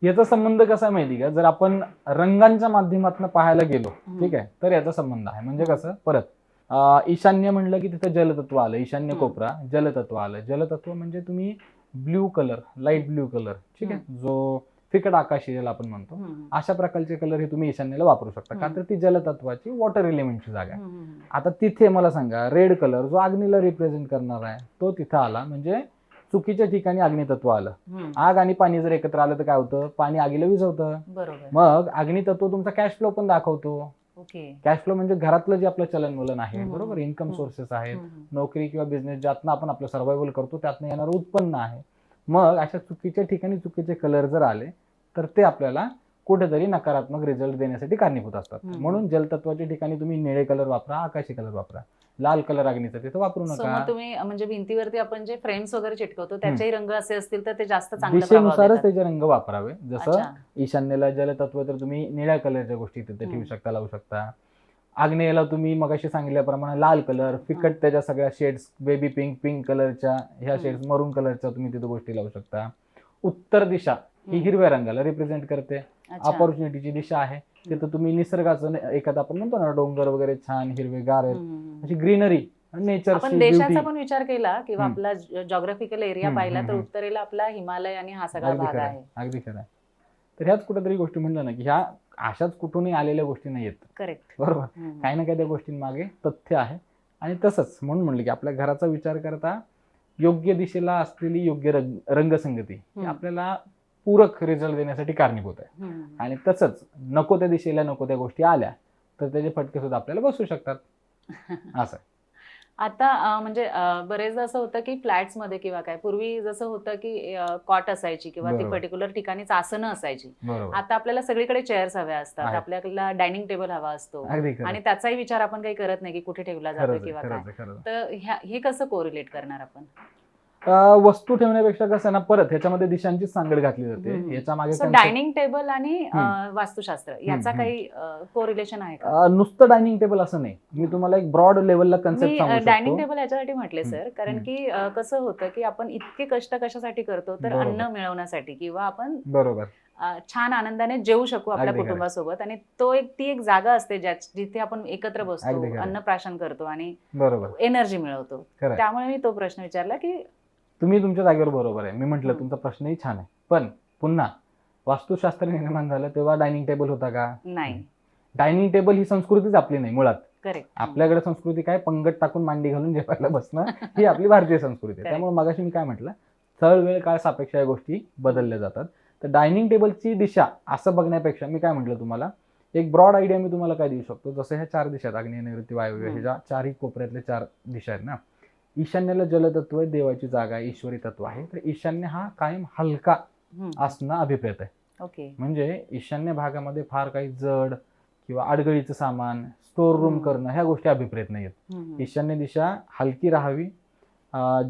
याचा संबंध कसा माहिती का, जर आपण रंगांच्या माध्यमातून पाहायला गेलो, ठीक आहे, तर याचा संबंध आहे. म्हणजे कसं, परत ईशान्य म्हणलं की तिथं जलतत्व आलं, ईशान्य कोपरा जलतत्व आलं. जलतत्व म्हणजे तुम्ही blue colour, light blue colour, ठीक आहे, जो फिकट आकाशी ज्याला आपण म्हणतो, अशा प्रकारचे कलर हे तुम्ही ईशान्येला वापरू शकता, का तर ती जलतत्वाची वॉटर एलिमेंटची जागा आहे. आता तिथे मला सांगा, रेड कलर जो अग्नीला रिप्रेझेंट करणार आहे तो तिथं आला म्हणजे चुकीच्या ठिकाणी अग्नितत्व आलं. आग आणि पाणी जर एकत्र आलं तर काय होतं, पाणी आगीला विझवतं. मग अग्नितत्व तुमचा कॅश फ्लो पण दाखवतो. कॅश फ्लो म्हणजे घरातलं जे आपलं चलनवलन आहे, बरोबर, इन्कम सोर्सेस आहेत, नोकरी किंवा बिझनेस ज्यातनं आपण आपलं सर्व्हायव्हल करतो त्यातनं येणारं उत्पन्न आहे. मग अशा चुकीच्या ठिकाणी चुकीचे कलर जर आले तर ते आपल्याला कुठेतरी नकारात्मक रिझल्ट देण्यासाठी कारणीभूत असतात. म्हणून जलतत्वाच्या ठिकाणी तुम्ही निळे कलर वापरा, आकाशी कलर वापरा, लाल कलर अग्नीचा तिथे वापरू नका. तुम्ही म्हणजे भिंतीवरती आपण जे फ्रेम्स वगैरे चिटकवतो त्याचेही रंग असे असतील तर ते जास्त दिशेनुसारच त्याचे रंग वापरावे. जसं ईशान्येला जलतत्व तर तुम्ही निळ्या कलरच्या गोष्टी तिथे ठेवू शकता, लावू शकता. आग्नेयला तुम्ही मगाशी सांगितल्याप्रमाणे लाल कलर, फिकट त्याच्या सगळ्या शेड्स, बेबी पिंक, पिंक कलरच्या ह्या शेड्स, मरून कलरच्या तुम्ही तिथे गोष्टी लावू शकता. उत्तर दिशा ही हिरव्या रंगाला रिप्रेझेंट करते, ऑपॉर्च्युनिटीची दिशा आहे. तिथं तुम्ही निसर्गाचं एखादा आपण म्हणतो ना डोंगर वगैरे छान हिरवेगार आहेत, अशी ग्रीनरी, नेचर. आपण देशाचा पण विचार केला किंवा आपला जॉग्राफिकल एरिया पाहिला तर उत्तरेला आपला हिमालय आणि हा सगळा भाग आहे. अगदी खरं आहे. तर ह्याच कुठेतरी गोष्टी म्हणलं ना की ह्या अशाच कुठूनही आलेल्या गोष्टी नाही आहेत. करेक्ट, बरोबर. काही ना काही त्या गोष्टींमागे तथ्य आहे. आणि तसंच म्हणून म्हणलं की आपल्या घराचा विचार करता योग्य दिशेला असलेली योग्य रंगसंगती आपल्याला पूरक रिझल्ट देण्यासाठी कारणीभूत आहे. आणि तसंच नको त्या दिशेला नको त्या गोष्टी आल्या तर त्याचे फटके सुद्धा आपल्याला बसू शकतात. असं आता म्हणजे बरेचदा असं होतं की फ्लॅट्स मध्ये किंवा काय, पूर्वी जसं होतं की कॉट असायची किंवा ती पर्टिक्युलर ठिकाणीच आसनं असायची. आता आपल्याला सगळीकडे चेअर्स हव्या असतात, आपल्याला डायनिंग टेबल हवा असतो आणि त्याचाही विचार आपण काही करत नाही की कुठे ठेवला जातो किंवा काय. तर हे कसं कोरिलेट करणार आपण? वस्तू ठेवण्यापेक्षा कसं ना, परत ह्याच्यामध्ये दिशांची सांगड घातली जाते. याच्या मागे डायनिंग टेबल आणि वास्तुशास्त्र याचा काही कोरिलेशन आहे का? नुसतं डायनिंग टेबल असं नाही, मी तुम्हाला एक ब्रॉड लेवलला कन्सेप्ट सांगू शकतो. डायनिंग टेबल याच्यासाठी म्हटले सर, कारण की कसं होतं की आपण इतके कष्ट कशासाठी करतो, तर अन्न मिळवण्यासाठी किंवा आपण बरोबर छान आनंदाने जेवू शकू आपल्या अगदी खरं. कुटुंबासोबत. आणि ती एक जागा असते जिथे आपण एकत्र बसतो, अगदी खरं. अन्नप्राशन करतो आणि बरोबर. एनर्जी मिळवतो. खरं. त्यामुळे मी तो प्रश्न विचारला की तुम्ही तुमच्या जागेवर बरोबर आहे. मी म्हटलं हम्म. तुमचा प्रश्नही छान आहे. पण पुन्हा वास्तुशास्त्र निर्माण झालं तेव्हा डायनिंग टेबल होता का? नाही. डायनिंग टेबल ही संस्कृतीच आपली नाही मुळात. करेक्ट. आपल्याकडे संस्कृती काय, पंगत टाकून मांडी घालून जेवायला बसणं ही आपली भारतीय संस्कृती आहे. Correct. त्यामुळे मगाशी मी काय म्हटलं, स्थळ वेळ काळ सापेक्ष या गोष्टी बदलल्या जातात. तर डायनिंग टेबलची दिशा असं बघण्यापेक्षा मी काय म्हटलं तुम्हाला, एक ब्रॉड आयडिया मी तुम्हाला काय देऊ शकतो. जसं ह्या 4 दिशा आहेत, आग्नेय, नैऋत्य, वायव्य, ह्या ज्या 4ही कोपऱ्यातल्या 4 दिशा आहेत ना. ईशान्येला जलतत्व आहे, देवाची जागा आहे, ईश्वरी तत्व आहे. तर ईशान्य हा कायम हलका असणं अभिप्रेत आहे. ओके. म्हणजे ईशान्य भागामध्ये फार काही जड किंवा अडगळीचं सामान स्टोर रूम करणं ह्या गोष्टी अभिप्रेत नाहीत. ईशान्य दिशा हलकी राहावी.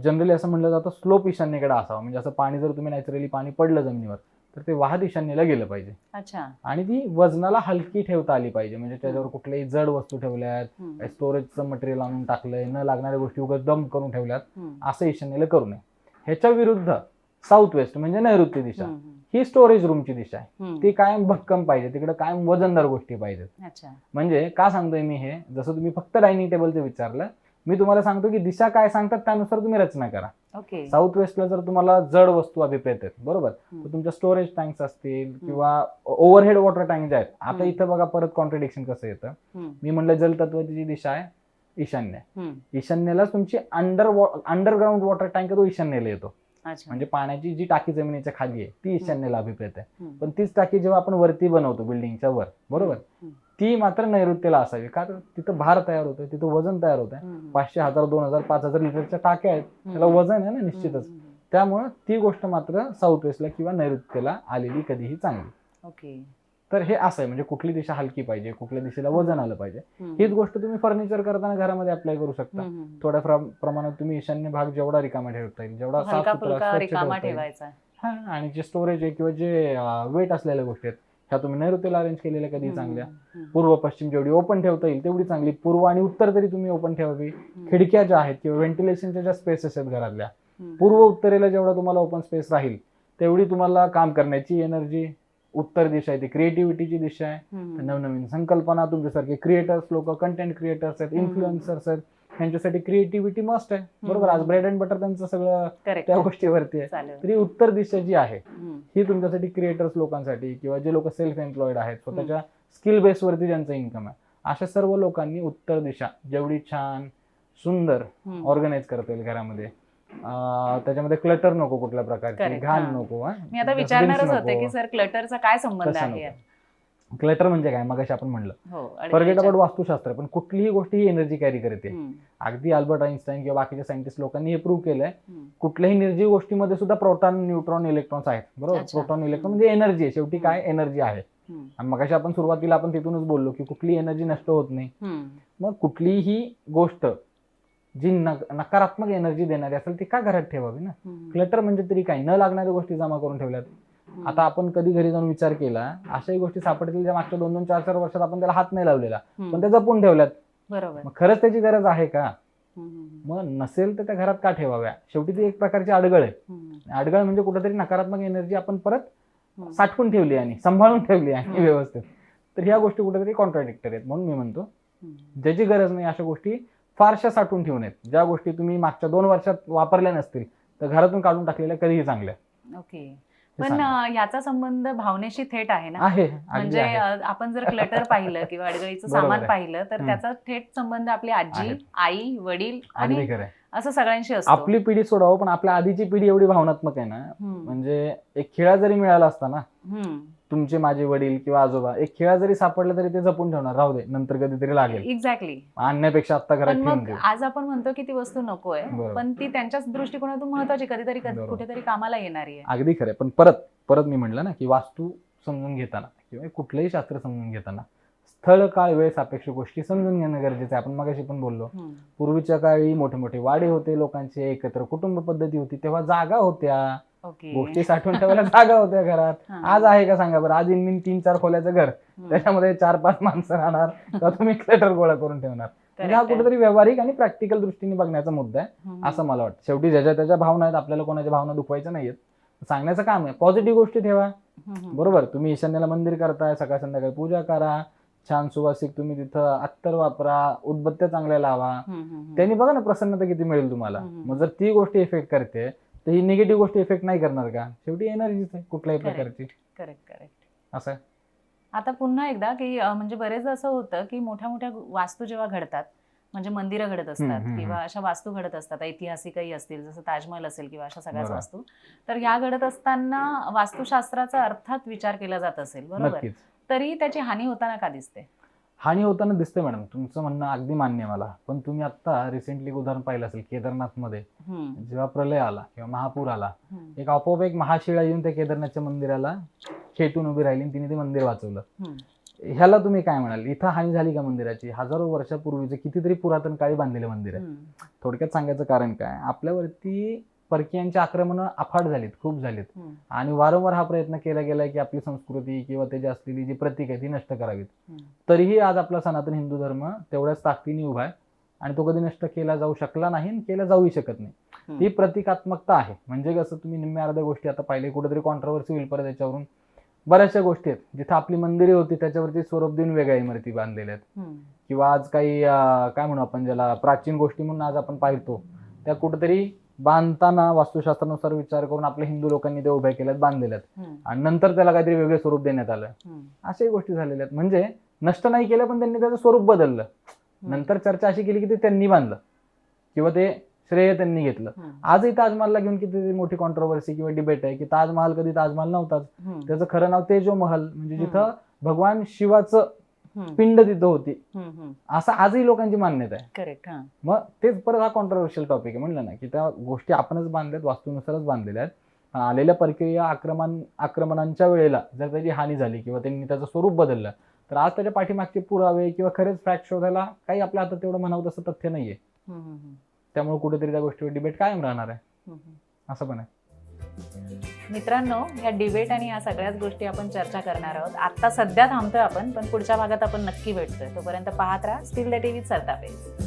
जनरली असं म्हणलं जातं स्लोप ईशान्येकडे असावं. म्हणजे असं पाणी जर तुम्ही नॅचरली पाणी पडलं जमिनीवर तर ते वाहत ईशान्येला गेलं पाहिजे. अच्छा. आणि ती वजनाला हलकी ठेवता आली पाहिजे. म्हणजे त्याच्यावर कुठल्याही जड वस्तू ठेवल्यात, स्टोरेजचं मटेरियल आणून टाकलंय, न लागणाऱ्या गोष्टी उगाच डंप करून ठेवल्यात, असं ईशान्येला करू नये. ह्याच्या विरुद्ध साऊथ वेस्ट म्हणजे नैऋत्य दिशा ही स्टोरेज रूमची दिशा आहे. ती कायम भक्कम पाहिजे, तिकडे कायम वजनदार गोष्टी पाहिजेत. अच्छा. म्हणजे का सांगतोय मी हे, जसं तुम्ही फक्त डायनिंग टेबलचं विचारलं, मी तुम्हाला सांगतो की दिशा काय सांगतात त्यानुसार तुम्ही रचना करा. ओके. साऊथ वेस्टला जर तुम्हाला जड वस्तू अभिप्रेत आहेत बरोबर, तर तुमच्या स्टोरेज टँक्स असतील किंवा ओव्हरहेड वॉटर टँक जे आहेत. आता इथं बघा परत कॉन्ट्रडिक्शन कसं येतं. मी म्हणलं जलतत्वाची जी दिशा आहे ईशान्य, ईशान्येलाच तुमची अंडरग्राऊंड वॉटर टँक तो ईशान्येला येतो. म्हणजे पाण्याची जी टाकी जमिनीच्या खाली आहे ती ईशान्येला अभिप्रेत आहे. पण तीच टाकी जेव्हा आपण वरती बनवतो बिल्डिंगच्या वर बरोबर, ती मात्र नैऋत्येला असावी. का तर तिथं भार तयार होतोय, तिथं वजन तयार होत आहे. 500, 1000, 2000, 5000 लिटरच्या टाक्या आहेत, त्याला वजन आहे ना निश्चितच. त्यामुळे ती गोष्ट मात्र साऊथ वेस्टला किंवा नैऋत्येला आलेली कधीही चांगली. ओके. तर हे असं आहे. म्हणजे कुठली दिशा हलकी पाहिजे, कुठल्या दिशेला वजन आलं पाहिजे, हीच गोष्ट तुम्ही फर्निचर करताना घरामध्ये अप्लाय करू शकता. थोड्या प्रमाणात तुम्ही ईशान्य भाग जेवढा रिकामा ठेवता येईल, जेवढा साफसुथरा रिकामा ठेवायचा. आणि जे स्टोरेज आहे किंवा जे वेट असलेल्या गोष्टी आहेत ह्या तुम्ही नैऋत्येला अरेंज केलेल्या कधी चांगल्या. पूर्व पश्चिम जेवढी ओपन ठेवता येईल तेवढी चांगली. पूर्व आणि उत्तर तरी तुम्ही ओपन ठेवावी. खिडक्या ज्या आहेत किंवा व्हेंटिलेशनच्या ज्या स्पेसेस आहेत घरातल्या, पूर्व उत्तरेला जेवढा तुम्हाला ओपन स्पेस राहील तेवढी तुम्हाला काम करण्याची एनर्जी. उत्तर दिशा आहे ती क्रिएटिव्हिटीची दिशा आहे. नवनवीन संकल्पना, तुमच्यासारखे क्रिएटर्स लोक, कंटेंट क्रिएटर्स आहेत, इन्फ्लुएन्सर्स आहेत, यांच्यासाठी क्रिएटिव्हिटी मस्ट आहे बरोबर. आज ब्रेड अँड बटर त्यांचं सगळं त्या गोष्टीवरती आहे. तरी उत्तर दिशा जी आहे ही तुमच्यासाठी क्रिएटर्स लोकांसाठी किंवा जे लोक सेल्फ एम्प्लॉईड आहेत, स्वतःच्या स्किल बेसवरती ज्यांचं इन्कम आहे, अशा सर्व लोकांनी उत्तर दिशा जेवढी छान सुंदर ऑर्गनाईज करता येईल घरामध्ये, त्याच्यामध्ये क्लटर नको, कुठल्या प्रकारची घाण नको. मी आता विचारणारच होते की सर क्लटरचा काय संबंध आहे. क्लटर म्हणजे काय, मगाशी आपण म्हणलं फॉरगेट अबाउट वास्तुशास्त्र, पण कुठलीही गोष्ट ही एनर्जी कॅरी करते. अगदी अल्बर्ट आइन्स्टाईन किंवा बाकीच्या सायंटिस्ट लोकांनी हे प्रूव्ह केलंय. कुठल्याही निर्जीव गोष्टीमध्ये सुद्धा प्रोटॉन, न्यूट्रॉन, इलेक्ट्रॉन्स आहेत बरोबर. प्रोटॉन, इलेक्ट्रॉन म्हणजे एनर्जी आहे. शेवटी काय एनर्जी आहे. आणि मगाशी आपण सुरुवातीला आपण तिथूनच बोललो की कुठली एनर्जी नष्ट होत नाही. मग कुठलीही गोष्ट जी नकारात्मक एनर्जी देणारी असेल ती का घरात ठेवावी ना. क्लटर म्हणजे तरी काय, न लागणाऱ्या गोष्टी जमा करून ठेवल्यात. आता आपण कधी घरी जाऊन विचार केला, अशाही गोष्टी सापडतील ज्या मागच्या 2-2, 4-4 वर्षात आपण त्याला हात नाही लावलेला पण त्या जपून ठेवल्यात बरोबर. मग खरंच त्याची गरज आहे का? मग नसेल तर त्या घरात का ठेवाव्या. शेवटी ती एक प्रकारची अडगळ आहे. अडगळ म्हणजे कुठेतरी नकारात्मक एनर्जी आपण परत साठवून ठेवली आणि सांभाळून ठेवली आहे व्यवस्थित. तर ह्या गोष्टी कुठेतरी कॉन्ट्राडिक्टरी आहेत. म्हणून मी म्हणतो ज्याची गरज नाही अशा गोष्टी फारशा साठवून ठेवू नयेत. ज्या गोष्टी तुम्ही मागच्या 2 वर्षात वापरल्या नसतील तर घरातून काढून टाकलेल्या कधीही चांगल्या. ओके. पण याचा संबंध भावनेशी थेट आहे ना. आहे. म्हणजे आपण जर क्लटर पाहिलं किंवा अडगळीचं सामान पाहिलं तर त्याचा थेट संबंध आपली आजी, आई, वडील आणि असं सगळ्यांशी असतो. आपली पिढी सोडावं पण आपल्या आधीची पिढी एवढी भावनात्मक आहे ना. म्हणजे एक खिळा जरी मिळाला असता ना, तुमचे माझे वडील किंवा आजोबा, एक खिळा जरी सापडला तरी ते जपून ठेवणार, राहू दे नंतर कधीतरी लागेल. एक्झॅक्टली. आणण्यापेक्षा आता घरात ठेवून देऊ. आज आपण म्हणतो की ती वस्तू नकोय पण ती त्यांच्याच दृष्टिकोनातून महत्वाची, कधीतरी कुठेतरी कामाला येणारी आहे. अगदी खरं. पण परत मी म्हटलं ना की वास्तू समजून घेताना किंवा कुठलंही शास्त्र समजून घेताना स्थळ, काळ, वेळ सापेक्ष गोष्टी समजून घेणं गरजेचं आहे. आपण मगाशी पण बोललो, पूर्वीच्या काळी मोठे मोठे वाडे होते, लोकांचे एकत्र कुटुंब पद्धती होती, तेव्हा जागा होत्या, गोष्टी साठवून ठेवायला जागा होत्या घरात. आज आहे का सांगा बरं. आज इन 3-4 खोल्याचं घर, त्याच्यामध्ये 4-5 माणसं राहणार किंवा तुम्ही क्लटर गोळा करून ठेवणार. म्हणजे हा कुठेतरी व्यावहारिक आणि प्रॅक्टिकल दृष्टीने बघण्याचा मुद्दा आहे असं मला वाटतं. शेवटी ज्याच्या त्याच्या भावना आहेत, आपल्याला कोणाच्या भावना दुखवायच्या नाहीयेत. सांगण्याचं काम आहे. पॉझिटिव्ह गोष्टी ठेवा, बरोबर. तुम्ही ईशान्येला मंदिर करताय, सकाळ संध्याकाळी पूजा करा, छान सुवासिक तुम्ही तिथं अत्तर वापरा, उदबत्त्या चांगल्या लावा, त्यांनी बघा ना प्रसन्नता किती मिळेल तुम्हाला. मग जर ती गोष्ट इफेक्ट करते तर ही निगेटिव्ह गोष्ट इफेक्ट नाही करणार का? शेवटी एनर्जीच आहे कुठल्याही प्रकारची. करेक्ट. असं आहे. आता पुन्हा एकदा की म्हणजे बरेचदा असं होतं की मोठ्या मोठ्या वास्तू जेव्हा घडतात, म्हणजे मंदिरं घडत असतात किंवा अशा वास्तू घडत असतात, ऐतिहासिकही असतील, जसं ताजमहल असेल किंवा अशा सगळ्याच वास्तू, तर ह्या घडत असताना वास्तुशास्त्राचा अर्थात विचार केला जात असेल, बरोबर, नक्कीच. तरी त्याची हानी होताना का दिसते? हानी होताना दिसते मॅडम, तुमचं म्हणणं अगदी मान्य आहे मला. पण तुम्ही आता रिसेंटली उदाहरण पाहिलं असेल केदारनाथमध्ये जेव्हा प्रलय आला किंवा महापूर आला, एक आपोआप एक महाशिळा येऊन त्या केदारनाथच्या मंदिराला खेटून उभी राहिली आणि तिने ते मंदिर वाचवलं. ह्याला तुम्ही काय म्हणाल? इथं हानी झाली का मंदिराची? हजारो वर्षापूर्वीचे कितीतरी पुरातन काळी बांधलेलं मंदिर आहे. थोडक्यात सांगायचं कारण काय, आपल्यावरती परकीयांची आक्रमणं अफाट झालीत, खूप झालीत, आणि वारंवार हा प्रयत्न केला गेलाय की आपली संस्कृती किंवा त्याची असलेली जी प्रतीक आहे ती नष्ट करावीत. तरीही आज आपला सनातन हिंदू धर्म तेवढ्याच ताकदीने उभा आहे आणि तो कधी नष्ट केला जाऊ शकला नाही आणि केला जाऊही शकत नाही. ती प्रतिकात्मकता आहे. म्हणजे कसं, तुम्ही निम्म्या अर्ध्या गोष्टी आता पाहिले, कुठेतरी कॉन्ट्रोवर्सी होईल परत त्याच्यावरून. बऱ्याचशा गोष्टी आहेत जिथं आपली मंदिरे होती त्याच्यावरती स्वरूप देऊन वेगळ्या इमारती बांधलेल्या आहेत, किंवा आज काही काय म्हणू आपण ज्याला प्राचीन गोष्टी म्हणून आज आपण पाहतो त्या कुठेतरी बांधताना वास्तुशास्त्रानुसार विचार करून आपल्या हिंदू लोकांनी ते उभ्या केल्यात, बांधलेल्यात, आणि नंतर त्याला काहीतरी वेगळे स्वरूप देण्यात आलं. अशाही गोष्टी झालेल्या आहेत. म्हणजे नष्ट नाही केलं पण त्यांनी त्याचं स्वरूप बदललं. नंतर चर्चा अशी केली की ते त्यांनी बांधलं किंवा ते श्रेय त्यांनी घेतलं. आजही ताजमहलला घेऊन किती मोठी कॉन्ट्रोवर्सी किंवा डिबेट आहे की ताजमहल कधी ताजमहल नव्हताच, त्याचं खरं नाव तेजो महल, म्हणजे जिथं भगवान शिवाचं पिंड तिथं होती, असं आजही लोकांची मान्यता आहे. करेक्ट. मग तेच परत हा कॉन्ट्रोवर्शियल टॉपिक आहे. म्हणलं ना की त्या गोष्टी आपणच बांधल्यात, वास्तूनुसारच बांधलेल्या आहेत. आलेल्या परकीय आक्रमणांच्या वेळेला जर त्याची हानी झाली किंवा त्यांनी त्याचं स्वरूप बदललं तर आज त्याच्या पाठीमागचे पुरावे किंवा खरेच फॅक्ट शोधायला काही आपल्या हातात तेवढं म्हणावं तसं तथ्य नाहीये. त्यामुळे कुठेतरी त्या गोष्टीवर डिबेट कायम राहणार आहे, असं पण आहे. मित्रांनो, या डिबेट आणि या सगळ्याच गोष्टी आपण चर्चा करणार आहोत. आता सध्या थांबतोय आपण, पण पुढच्या भागात आपण नक्की भेटतोय. तोपर्यंत पाहत राहा स्टील द टीव्ही सरतापेज.